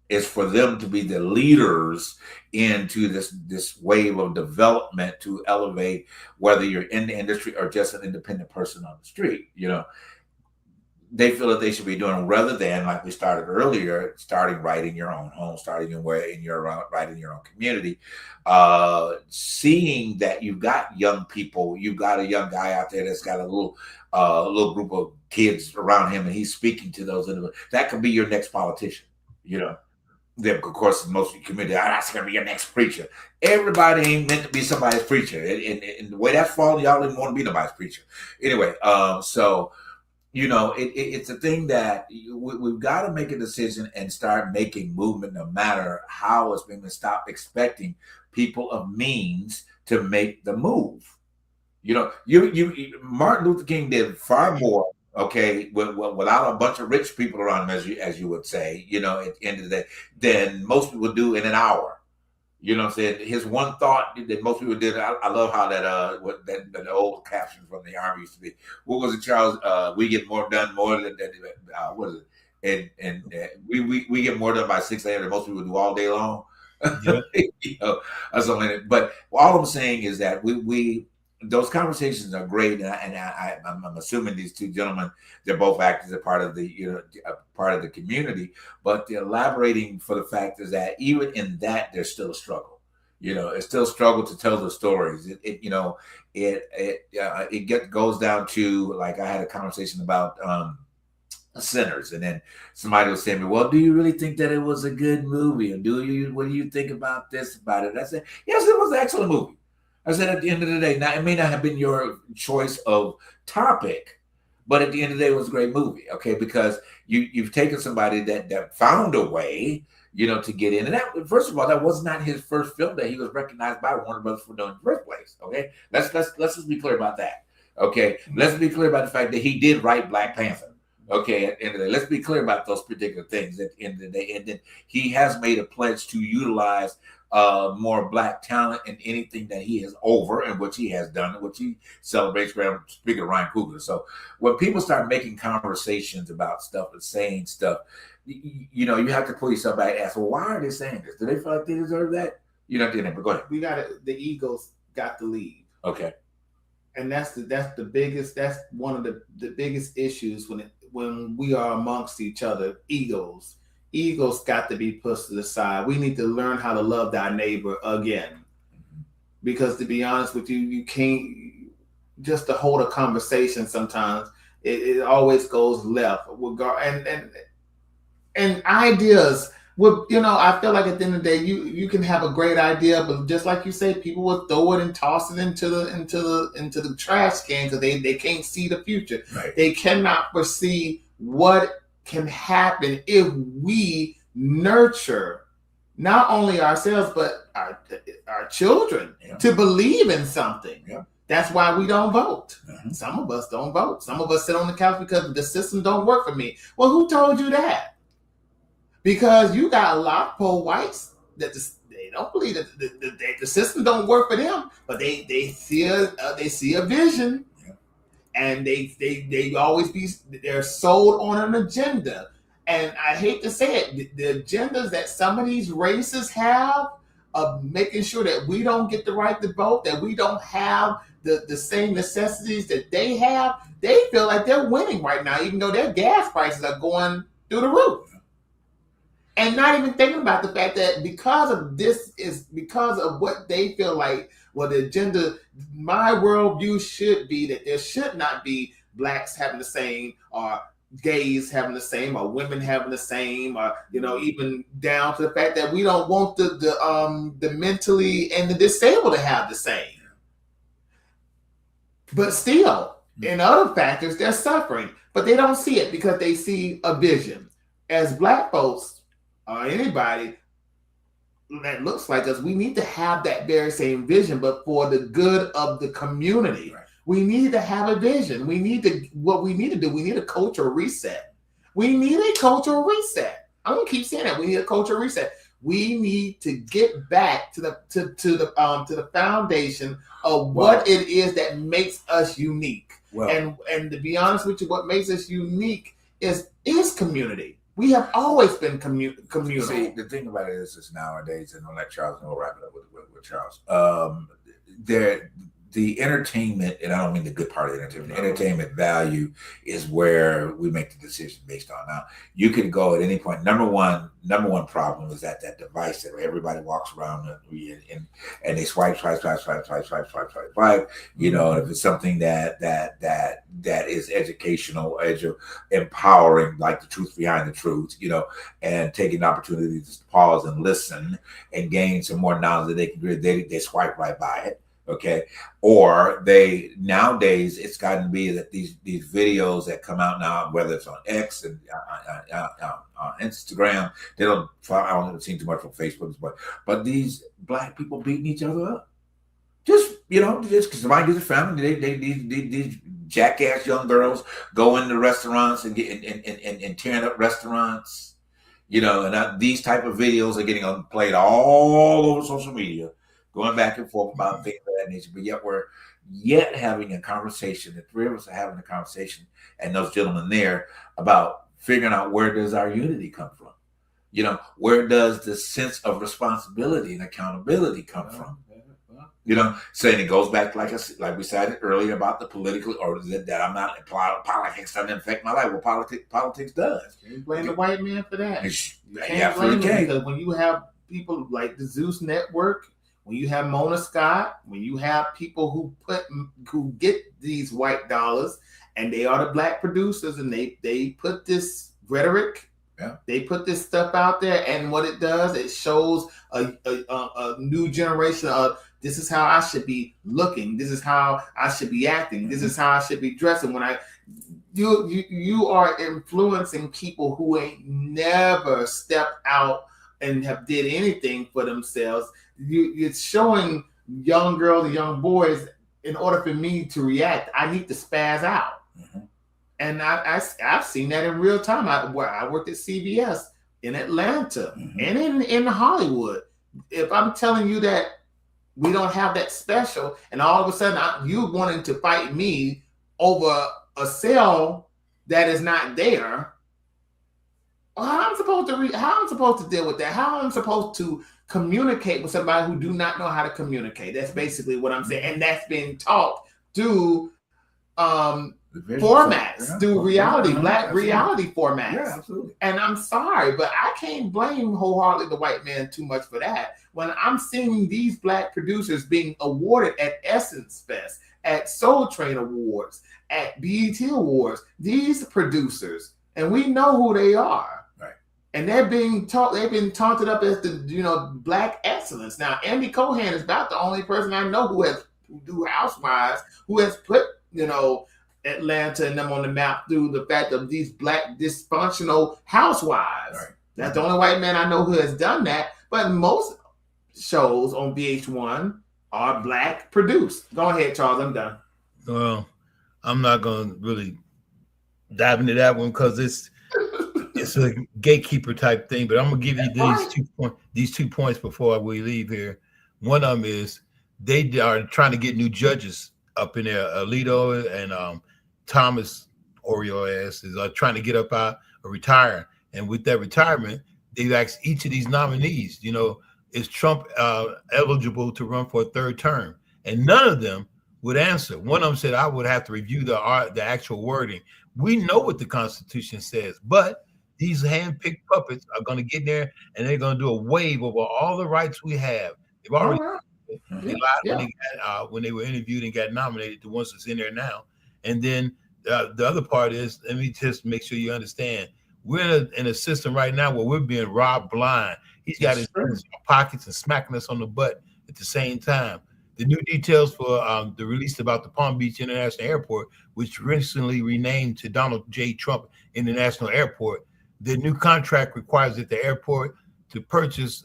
is for them to be the leaders into this wave of development to elevate, whether you're in the industry or just an independent person on the street. They feel that they should be doing, rather than, like we started earlier, starting right in your own home, starting right in your own community, seeing that you've got young people, you've got a young guy out there that's got a little group of kids around him, and he's speaking to those individuals. That could be your next politician. Of course, most of the community, that's going to be your next preacher. Everybody ain't meant to be somebody's preacher, and the way that's falling, y'all didn't want to be nobody's preacher. Anyway, so. It's a thing that we've got to make a decision and start making movement, no matter how it's been. To stop expecting people of means to make the move. Martin Luther King did far more, without a bunch of rich people around him, as you would say, at the end of the day, than most people do in an hour. You know what I'm saying? His one thought that most people did. I love how that old caption from the Army used to be. What was it, Charles? We get more done what is it? And we get more done by 6 a.m. than most people do all day long. Yeah. Or something. But all I'm saying is that we those conversations are great, and I'm assuming these two gentlemen, they're both actors, they're part of the community, but they're elaborating for the fact is that even in that there's still a struggle. It's still a struggle to tell the stories. It goes down to, like, I had a conversation about Sinners, and then somebody was saying to me, well, do you really think that it was a good movie, and what do you think about this, about it? I said, yes, it was an excellent movie. I said, at the end of the day, now it may not have been your choice of topic, but at the end of the day, it was a great movie, because you've taken somebody that found a way, to get in. And that, first of all, that was not his first film that he was recognized by Warner Brothers for doing in the first place, Let's just be clear about that, Let's be clear about the fact that he did write Black Panther, at the end of the day. Let's be clear about those particular things at the end of the day. And then he has made a pledge to utilize more Black talent in anything that he has over, and which he has done, which he celebrates. Speaking of Ryan Coogler, so when people start making conversations about stuff and saying stuff, you have to pull yourself back and ask, well, why are they saying this? Do they feel like they deserve that? But go ahead. We got it. The egos got to leave. Okay. And that's one of the biggest issues when we are amongst each other. Egos got to be pushed to the side. We need to learn how to love thy neighbor again. Because to be honest with you, you can't just to hold a conversation sometimes. It always goes left. And ideas Well, I feel like at the end of the day, you can have a great idea, but just like you say, people will throw it and toss it into the trash can because they can't see the future. Right. They cannot foresee what can happen if we nurture not only ourselves but our children to believe in something. Yeah. That's why we don't vote. Mm-hmm. Some of us don't vote. Some of us sit on the couch because the system don't work for me. Well, who told you that? Because you got a lot of poor whites that they don't believe that the system don't work for them, but they see a vision, and they always they're sold on an agenda. And I hate to say it, the agendas that some of these races have of making sure that we don't get the right to vote, that we don't have the same necessities that they have, they feel like they're winning right now, even though their gas prices are going through the roof. And not even thinking about the fact that because of what they feel like, well, the agenda, my worldview should be that there should not be blacks having the same, or gays having the same, or women having the same, or even down to the fact that we don't want the mentally and the disabled to have the same. But still, in other factors, they're suffering, but they don't see it because they see a vision. As black folks, or anybody that looks like us, we need to have that very same vision, but for the good of the community. Right. We need to have a vision. We need to a cultural reset. We need a cultural reset. I'm gonna keep saying that. We need a cultural reset. We need to get back to the foundation of what it is that makes us unique. Well, and to be honest with you, what makes us unique is community. We have always been communal. See, the thing about it is nowadays, and I'll let Charles know, wrap it up with Charles. The entertainment, and I don't mean the good part of the entertainment, the entertainment value is where we make the decision based on. Now, you can go at any point. Number one problem is that device that everybody walks around and they swipe. You know, if it's something that is educational, empowering, like the truth behind the truth, and taking the opportunity to pause and listen and gain some more knowledge that they swipe right by it. Okay. Or nowadays it's gotten to be that these videos that come out now, whether it's on X and Instagram, I don't see too much on Facebook, but these black people beating each other up. Just because somebody gets a family, these jackass young girls go into restaurants and tearing up restaurants, and these type of videos are getting played all over social media, going back and forth about things of that nature. But yet we're having a conversation. The three of us are having a conversation, and those gentlemen there, about figuring out where does our unity come from? Where does the sense of responsibility and accountability come from? Saying it goes back, like we said earlier, about the political, or that I'm not, politics doesn't affect my life. Well, politics does. You blame the white man for that. You can't blame him, because when you have people like the Zeus Network, when you have Mona Scott, when you have people who get these white dollars, and they are the black producers, and they put this rhetoric, they put this stuff out there, and what it does, it shows a new generation of, this is how I should be looking, this is how I should be acting, this is how I should be dressing. You are influencing people who ain't never stepped out and have did anything for themselves. It's showing young girls and young boys, in order for me to react, I need to spaz out. Mm-hmm. And I've seen that in real time. I worked at CBS in Atlanta, mm-hmm. and in Hollywood. If I'm telling you that we don't have that special, and all of a sudden you wanting to fight me over a cell that is not there, well, how I'm supposed to deal with that? How I'm supposed to communicate with somebody who do not know how to communicate? That's basically what I'm saying, and that's being taught through formats, through black reality formats. Yeah, absolutely. And I'm sorry, but I can't blame wholeheartedly the white man too much for that. When I'm seeing these black producers being awarded at Essence Fest, at Soul Train Awards, at BET Awards, these producers, and we know who they are. Right. and they're being taught. They've been taunted up as the black excellence. Now, Andy Cohen is about the only person I know who do Housewives who has put Atlanta and them on the map through the fact of these black dysfunctional housewives. Right. That's the only white man I know who has done that. But most shows on VH1 are black produced. Go ahead, Charles. I'm done. Well, I'm not going to really dive into that one because it's a gatekeeper type thing. But I'm going to give you these 2 points before we leave here. One of them is they are trying to get new judges up in there. Alito and Thomas Oreo is trying to get up out or retire. And with that retirement, they've asked each of these nominees, is Trump eligible to run for a third term? And none of them would answer. One of them said, I would have to review the actual wording. We know what the Constitution says, but these hand-picked puppets are going to get there and they're going to do a wave over all the rights we have. They've already when they were interviewed and got nominated, the ones that's in there now. And then the other part is, let me just make sure you understand, we're in a system right now where we're being robbed blind. He's got his pockets and smacking us on the butt at the same time. The new details for the release about the Palm Beach International Airport, which recently renamed to Donald J. Trump International Airport, the new contract requires that the airport to purchase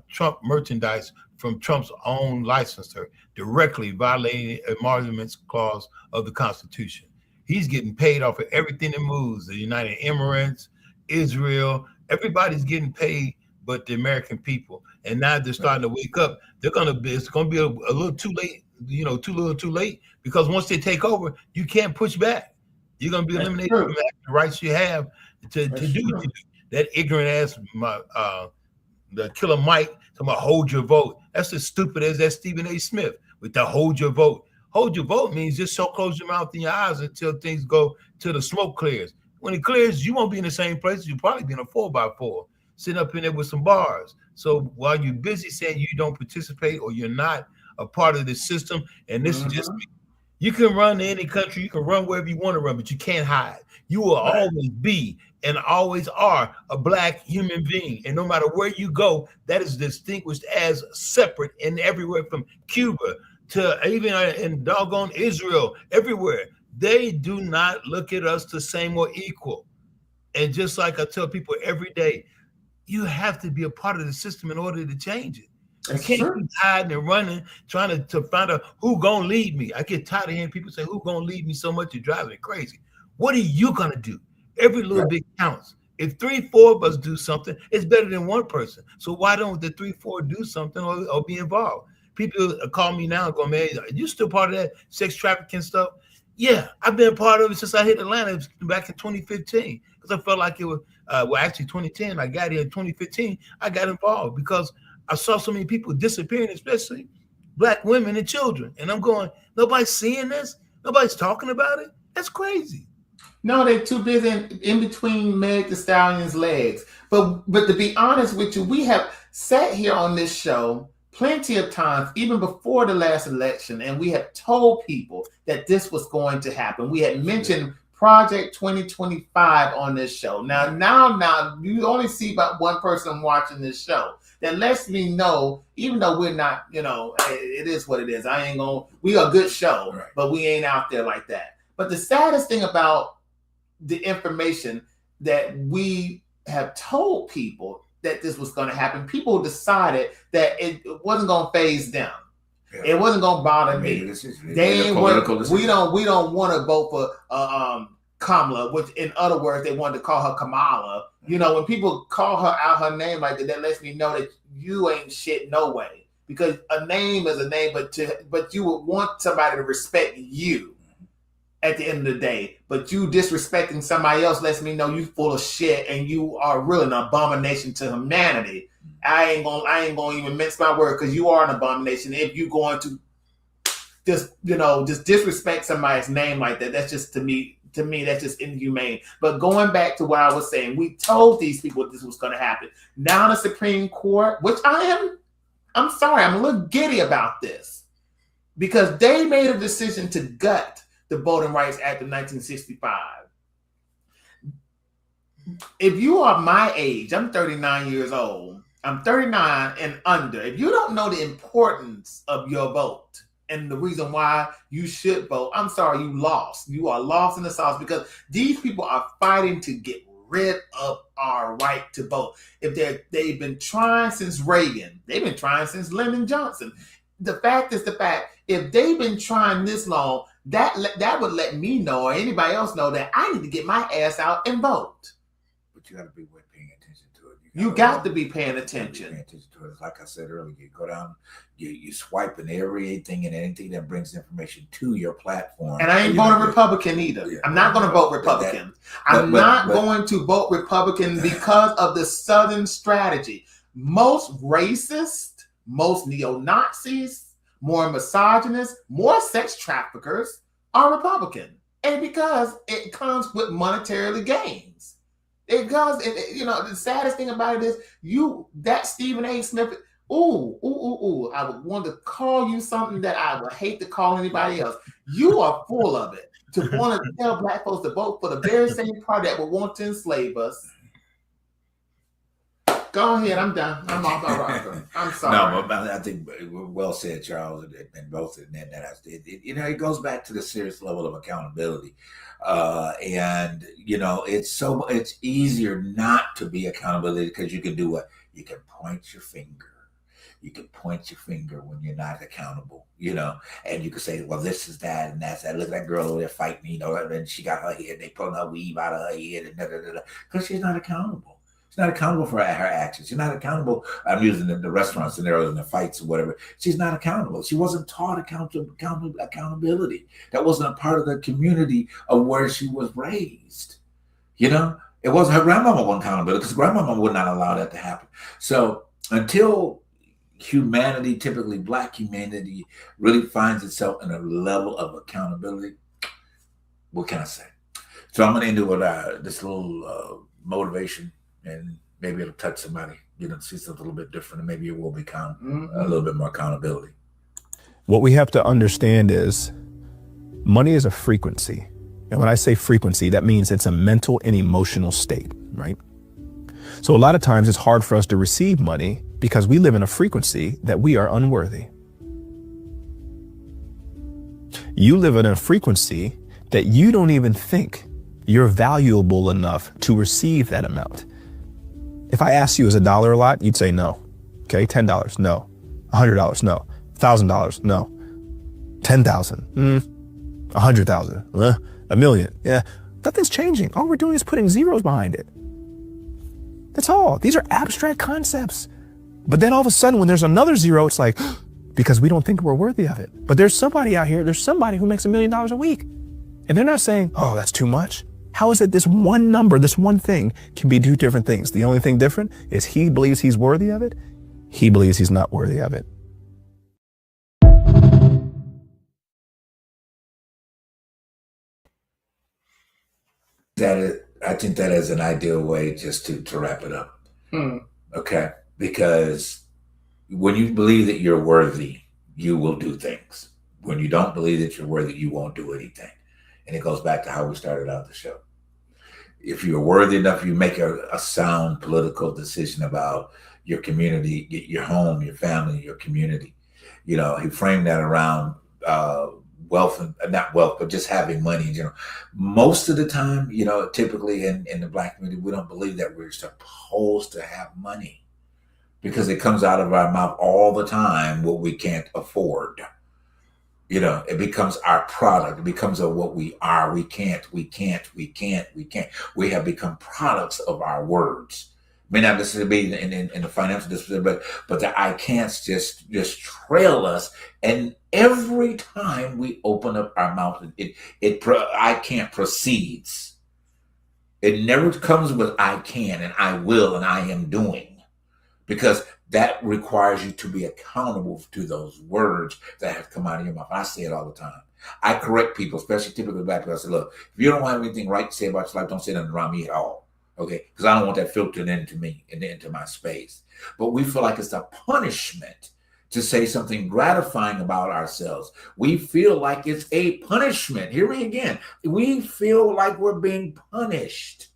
Trump merchandise from Trump's own licensor, directly violating emoluments clause of the Constitution. He's getting paid off of everything that moves. The United Emirates, Israel, everybody's getting paid but the American people. And now they're starting to wake up. It's going to be a little too late, too late, because once they take over, you can't push back. You're going to be eliminated from the rights you have to do what you do. That ignorant ass, the killer Mike, talking about hold your vote. That's as stupid as that Stephen A. Smith with the hold your vote. Hold your vote means just so close your mouth and your eyes until things go, till the smoke clears. When it clears, you won't be in the same place. You'll probably be in a 4x4, sitting up in there with some bars. So while you're busy saying you don't participate or you're not a part of the system, and this is just me, you can run to any country, you can run wherever you want to run, but you can't hide. You will always be and always are a black human being. And no matter where you go, that is distinguished as separate and everywhere from Cuba to even in doggone Israel, everywhere. They do not look at us the same or equal. And just like I tell people every day, you have to be a part of the system in order to change it. You can't keep hiding and running, trying to find out who gonna lead me. I get tired of hearing people say, who gonna lead me so much, you're driving me crazy. What are you gonna do? Every little bit counts. If 3-4 of us do something, it's better than one person. So why don't the 3-4 do something or be involved? People call me now and go, man, are you still part of that sex trafficking stuff? Yeah, I've been part of it since I hit Atlanta back in 2015. Because I felt like it was, actually 2010, I got here in 2015, I got involved because I saw so many people disappearing, especially black women and children. And I'm going, nobody's seeing this? Nobody's talking about it? That's crazy. No, they're too busy in between Meg Thee Stallion's legs. But to be honest with you, we have sat here on this show plenty of times, even before the last election, and we have told people that this was going to happen. We had mentioned Project 2025 on this show. Now you only see about one person watching this show. That lets me know, even though we're not, it is what it is. We are a good show, but we ain't out there like that. But the saddest thing about the information that we have told people that this was going to happen, people decided that it wasn't going to phase them. Yeah. It wasn't going to bother me. We don't want to vote for Kamala, which in other words, they wanted to call her Kamala. When people call her out her name like that lets me know that you ain't shit no way. Because a name is a name, but you would want somebody to respect you at the end of the day. But you disrespecting somebody else lets me know you full of shit and you are really an abomination to humanity. I ain't gonna even mince my word, because you are an abomination if you going to just disrespect somebody's name like that. That's just to me that's just inhumane. But going back to what I was saying, we told these people this was going to happen. Now the Supreme Court, which I'm sorry, I'm a little giddy about this, because they made a decision to gut the Voting Rights Act of 1965. if you are my age, I'm 39 years old. I'm 39 and under. If you don't know the importance of your vote and the reason why you should vote, I'm sorry, you lost. You are lost in the sauce because these people are fighting to get rid of our right to vote. If they've been trying since Reagan, they've been trying since Lyndon Johnson. The fact is the fact. If they've been trying this long, that would let me know or anybody else know that I need to get my ass out and vote. But you got to be paying attention to it. You got to be paying attention. Paying attention to it. Like I said earlier, you go down, you swipe in everything and anything that brings information to your platform. And I ain't voting Republican either. Yeah, I'm not going to vote Republican. I'm not going to vote Republican because of the Southern strategy. Most racist, most neo-Nazis, more misogynists, more sex traffickers are Republican. And because it comes with monetarily gains. Because, the saddest thing about it is that Stephen A. Smith, I would want to call you something that I would hate to call anybody else. You are full of it. To want to tell black folks to vote for the very same party that would want to enslave us. Go ahead, I'm done. I'm off my rocker. I'm sorry. No, but I think well said, Charles, and both and that it goes back to the serious level of accountability, and it's easier not to be accountability because you can do what you can point your finger. You can point your finger when you're not accountable, and you can say, well, this is that and that's that. Look at that girl over there fighting, and she got her head, they pulling her weave out of her head, and because she's not accountable. She's not accountable for her actions. She's not accountable. I'm using the restaurant scenario and the fights or whatever. She's not accountable. She wasn't taught accountability. That wasn't a part of the community of where she was raised. It wasn't her grandmama wasn't accountable because grandmama would not allow that to happen. So until humanity, typically black humanity, really finds itself in a level of accountability, what can I say? So I'm going to end it with this little motivation. And maybe it'll touch somebody, see something a little bit different, and maybe it will become a little bit more accountability. What we have to understand is money is a frequency. And when I say frequency, that means it's a mental and emotional state, right? So a lot of times it's hard for us to receive money because we live in a frequency that we are unworthy. You live in a frequency that you don't even think you're valuable enough to receive that amount. If I asked you, is $1 a lot? You'd say no. Okay, $10, no. $100, no. $1,000, no. 10,000, 100,000, $1 million. Yeah, nothing's changing. All we're doing is putting zeros behind it. That's all. These are abstract concepts. But then all of a sudden, when there's another zero, it's like, because we don't think we're worthy of it. But there's somebody out here, there's somebody who makes $1 million a week. And they're not saying, oh, that's too much. How is it this one number, this one thing can be two different things? The only thing different is he believes he's worthy of it. He believes he's not worthy of it. I think that is an ideal way just to wrap it up. Okay? Because when you believe that you're worthy, you will do things. When you don't believe that you're worthy, you won't do anything. And it goes back to how we started out the show. If you're worthy enough, you make a sound political decision about your community, your home, your family, your community. He framed that around wealth, and not wealth, but just having money in general. Most of the time, typically in the black community, we don't believe that we're supposed to have money because it comes out of our mouth all the time what we can't afford. It becomes our product. It becomes what we are. We can't. We have become products of our words. May not necessarily be in the financial discipline, but the I can'ts just trail us. And every time we open up our mouth, I can't proceeds. It never comes with I can and I will and I am doing, because that requires you to be accountable to those words that have come out of your mouth. I say it all the time. I correct people, especially typically black people. I say, look, if you don't have anything right to say about your life, don't say nothing around me at all. Okay? Because I don't want that filtered into me and into my space. But we feel like it's a punishment to say something gratifying about ourselves. We feel like it's a punishment. Hear me again. We feel like we're being punished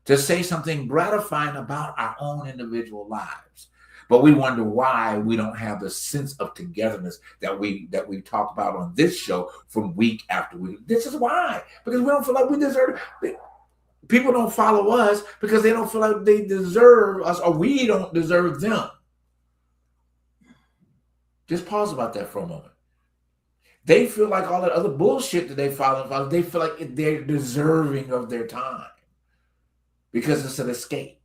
to say something gratifying about our own individual lives. But we wonder why we don't have the sense of togetherness that we talk about on this show from week after week. This is why, because we don't feel like we deserve it. People don't follow us because they don't feel like they deserve us, or we don't deserve them. Just pause about that for a moment. They feel like all that other bullshit that they follow, they feel like they're deserving of their time because it's an escape.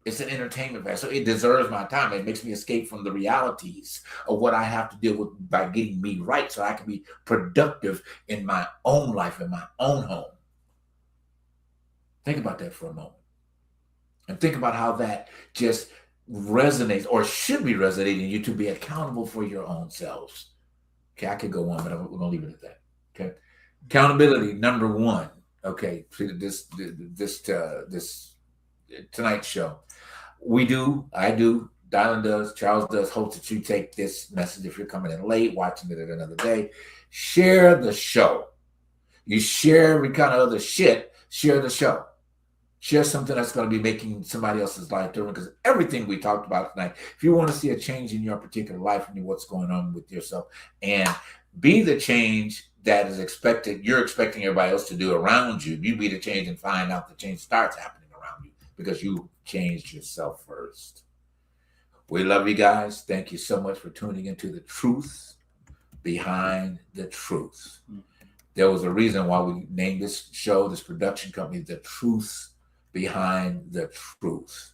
It's an entertainment value. So it deserves my time. It makes me escape from the realities of what I have to deal with by getting me right so I can be productive in my own life, in my own home. Think about that for a moment. And think about how that just resonates or should be resonating in you to be accountable for your own selves. Okay, I could go on, but we're going to leave it at that. Okay. Accountability, number one. Okay, this tonight's show. I do, Dylan does, Charles does. Hope that you take this message if you're coming in late, watching it at another day. Share the show. You share every kind of other shit. Share the show. Share something that's going to be making somebody else's life different, because everything we talked about tonight, if you want to see a change in your particular life and what's going on with yourself and be the change that is expected, you're expecting everybody else to do around you, you be the change and find out the change starts happening around you because you changed yourself first. We love you guys. Thank you so much for tuning into the truth behind the truth. There was a reason why we named this show, this production company, The Truth Behind the Truth.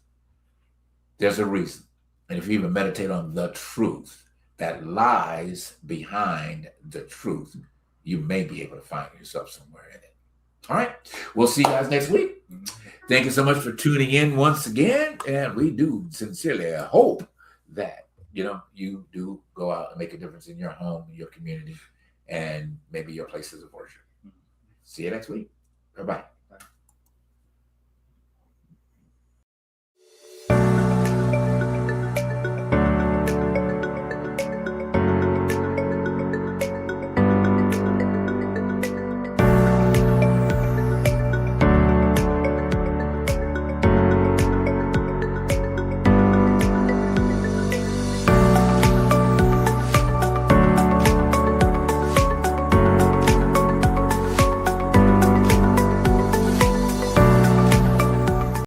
There's a reason. And if you even meditate on the truth that lies behind the truth, you may be able to find yourself somewhere in it. All right. We'll see you guys next week. Thank you so much for tuning in once again. And we do sincerely hope that, you do go out and make a difference in your home, your community, and maybe your places of worship. See you next week. Bye-bye.